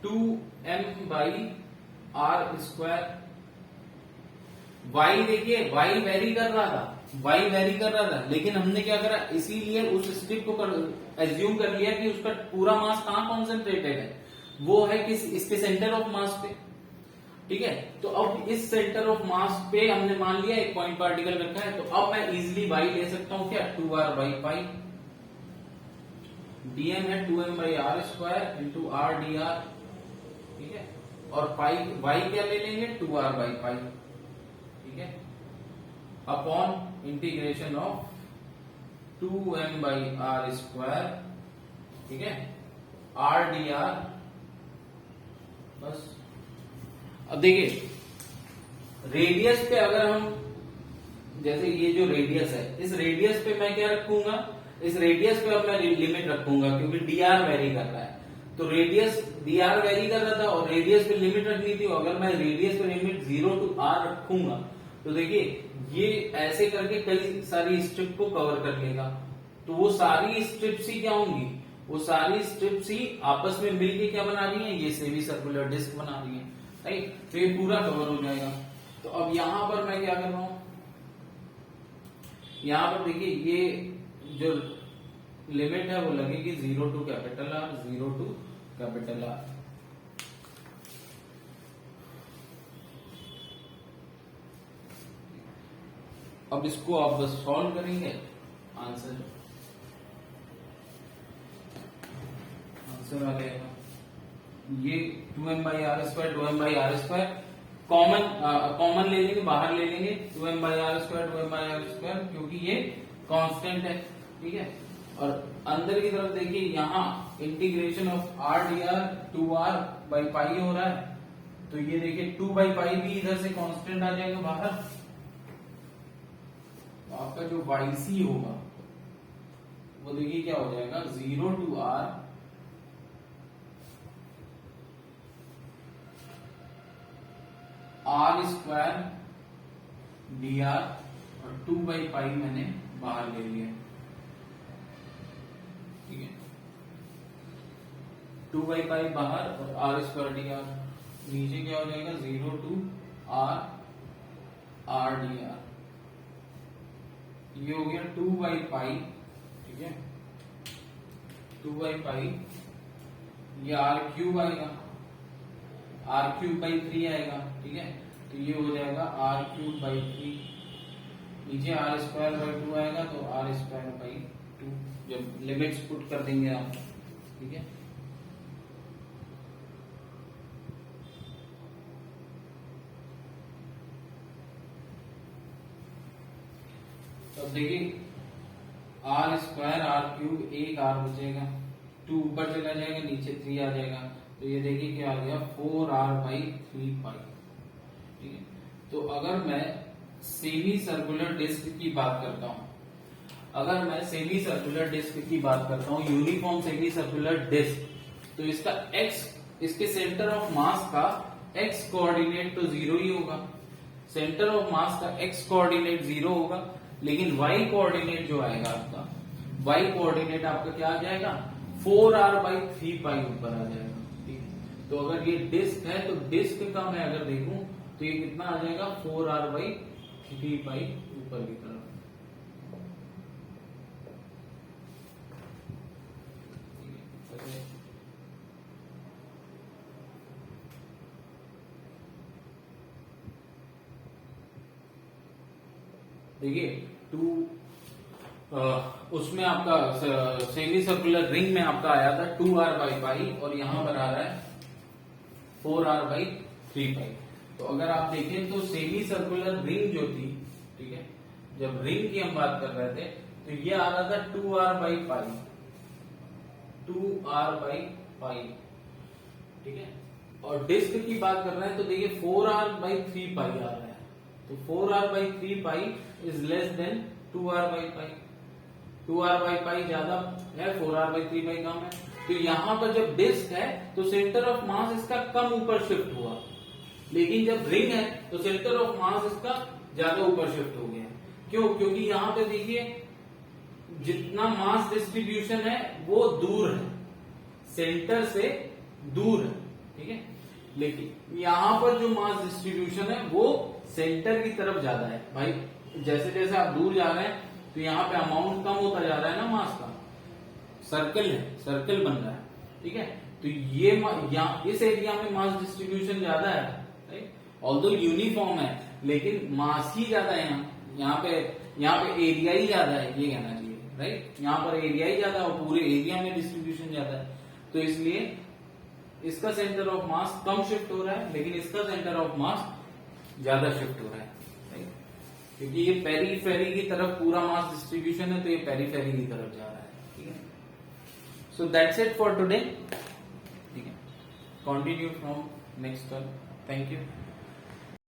2m/r²। y देखिए y वेरी कर रहा था, लेकिन हमने क्या करा, इसीलिए उस स्ट्रिप को एज्यूम कर लिया कि उसका पूरा मास कहां कॉन्सेंट्रेटेड है, वो है किस, इसके सेंटर ऑफ मास पे, ठीक है। तो अब इस सेंटर ऑफ मास पे हमने मान लिया एक पॉइंट पार्टिकल रखा है, तो अब मैं इजिली y ले सकता हूं क्या, 2r/पाई, dm है 2m/r² इंटू r dr, ठीक है, और पाई y क्या ले लेंगे, 2r/पाई, ठीक है, अपॉन इंटीग्रेशन ऑफ 2m/r², ठीक है, r dr, बस। अब देखिए रेडियस पे अगर हम, जैसे ये जो रेडियस है, इस रेडियस पे मैं क्या रखूंगा, इस रेडियस पे अब मैं लिमिट रखूंगा, क्योंकि dr वेरी कर रहा है, तो रेडियस dr वेरी कर रहा था और रेडियस पे लिमिट रखनी थी। अगर मैं रेडियस पे लिमिट 0 to r रखूंगा, तो देखिए ये ऐसे करके कई सारी स्ट्रिप को कवर कर लेगा, तो वो सारी स्ट्रिप्स ही क्या होंगी, वो सारी स्ट्रिप्स ही आपस में मिलके क्या बना रही हैं, ये सेमी सर्कुलर डिस्क बना रही है, राइट। तो ये पूरा कवर हो जाएगा। तो अब यहां पर मैं क्या कर रहा हूं, यहां पर देखिए ये जो लिमिट है वो लगेगी 0 to capital R, 0 to capital R। अब इसको आप बस सॉल्व करेंगे, आंसर आ जाएगा ये 2m/r², कॉमन ले लेंगे, बाहर ले लेंगे 2m/r², क्योंकि ये कांस्टेंट है, ठीक है। और अंदर की तरफ देखिए यहाँ इंटीग्रेशन ऑफ r dr 2r/पाई हो रहा है, तो ये देखिए 2/पाई भी इधर से कांस्टेंट आ जाएगा बाहर, तो आपका जो yc होगा वो देखिए क्या हो जाएगा, 0 to r r² dr, और 2/पाई मैंने बाहर ले लिया, ठीक है, 2/पाई बाहर और r² dr, नीचे क्या हो जाएगा, 0 to r dr, ये हो गया 2/पाई, ठीक है, 2/पाई, ये r³ आएगा, r³/3 आएगा, ठीक है, तो ये हो जाएगा r³/3, नीचे r²/2 आएगा, तो r²/2, जब लिमिट्स पुट कर देंगे आप, ठीक है। तो अब देखिए r², r³, एक r बचेगा, 2 ऊपर चला जाएगा, नीचे 3 आ जाएगा, तो ये देखिए क्या आ गया, 4r/3 ठीक है। तो अगर मैं सेमी सर्कुलर डिस्क की बात करता हूं, यूनिफॉर्म सेमी सर्कुलर डिस्क, तो इसका x, इसके सेंटर ऑफ मास का x कोऑर्डिनेट तो 0 ही होगा, सेंटर ऑफ मास का x कोऑर्डिनेट 0 होगा, लेकिन वाई कोऑर्डिनेट जो आएगा आपका, वाई कोऑर्डिनेट आपका क्या आ जाएगा, 4r/3 ऊपर आ जाएगा। ठीक है, तो अगर ये डिस्क है तो डिस्क का मैं अगर देखूं तो ये कितना आ जाएगा, 4r/3 ऊपर की तरफ। देखिए उसमें आपका सेमी सर्कुलर रिंग में आपका आया था 2r/पाई और यहां पर आ रहा है 4r/3 तो अगर आप देखें तो सेमी सर्कुलर रिंग जो थी, ठीक है, जब रिंग की हम बात कर रहे थे तो ये आ रहा था 2r/पाई, 2r/पाई, ठीक है, और डिस्क की बात कर रहे हैं तो देखिए 4r/3 आ रहा है, तो 4r/3 इज लेस देन 2r/पाई, 2r/पाई ज्यादा है, 4r/3 कम है। तो यहां पर जब डिस्क है तो सेंटर ऑफ मास इसका कम ऊपर शिफ्ट हुआ, लेकिन जब रिंग है तो सेंटर ऑफ मास इसका ज्यादा ऊपर शिफ्ट हो गया। क्यों? क्योंकि यहां पे देखिए जितना मास डिस्ट्रीब्यूशन है वो दूर है, सेंटर से दूर है, ठीक है, लेकिन यहां पर जो मास डिस्ट्रीब्यूशन है वो सेंटर की तरफ ज्यादा है। भाई जैसे जैसे आप दूर जा रहे हैं तो यहाँ पे अमाउंट कम होता जा रहा है ना मास का, सर्कल है, सर्कल बन रहा है, ठीक है, तो ये इस एरिया में मास डिस्ट्रीब्यूशन ज्यादा है, राइट, ऑल्दो यूनिफॉर्म है लेकिन मास ही ज्यादा है यहाँ पे एरिया ही ज्यादा है, ये कहना चाहिए, राइट, यहाँ पर एरिया ही ज्यादा और पूरे एरिया में डिस्ट्रीब्यूशन ज्यादा है, तो इसलिए इसका centre of mass come shift हो रहा है लेकिन इसका सेंटर ऑफ मास ज्यादा शिफ्ट हो रहा है, क्योंकि ये पेरीफेरी की तरफ पूरा मास डिस्ट्रीब्यूशन है तो ये पेरीफेरी की तरफ जा रहा है, ठीक है। So that's it for today, ठीक है, continue from next one, thank you.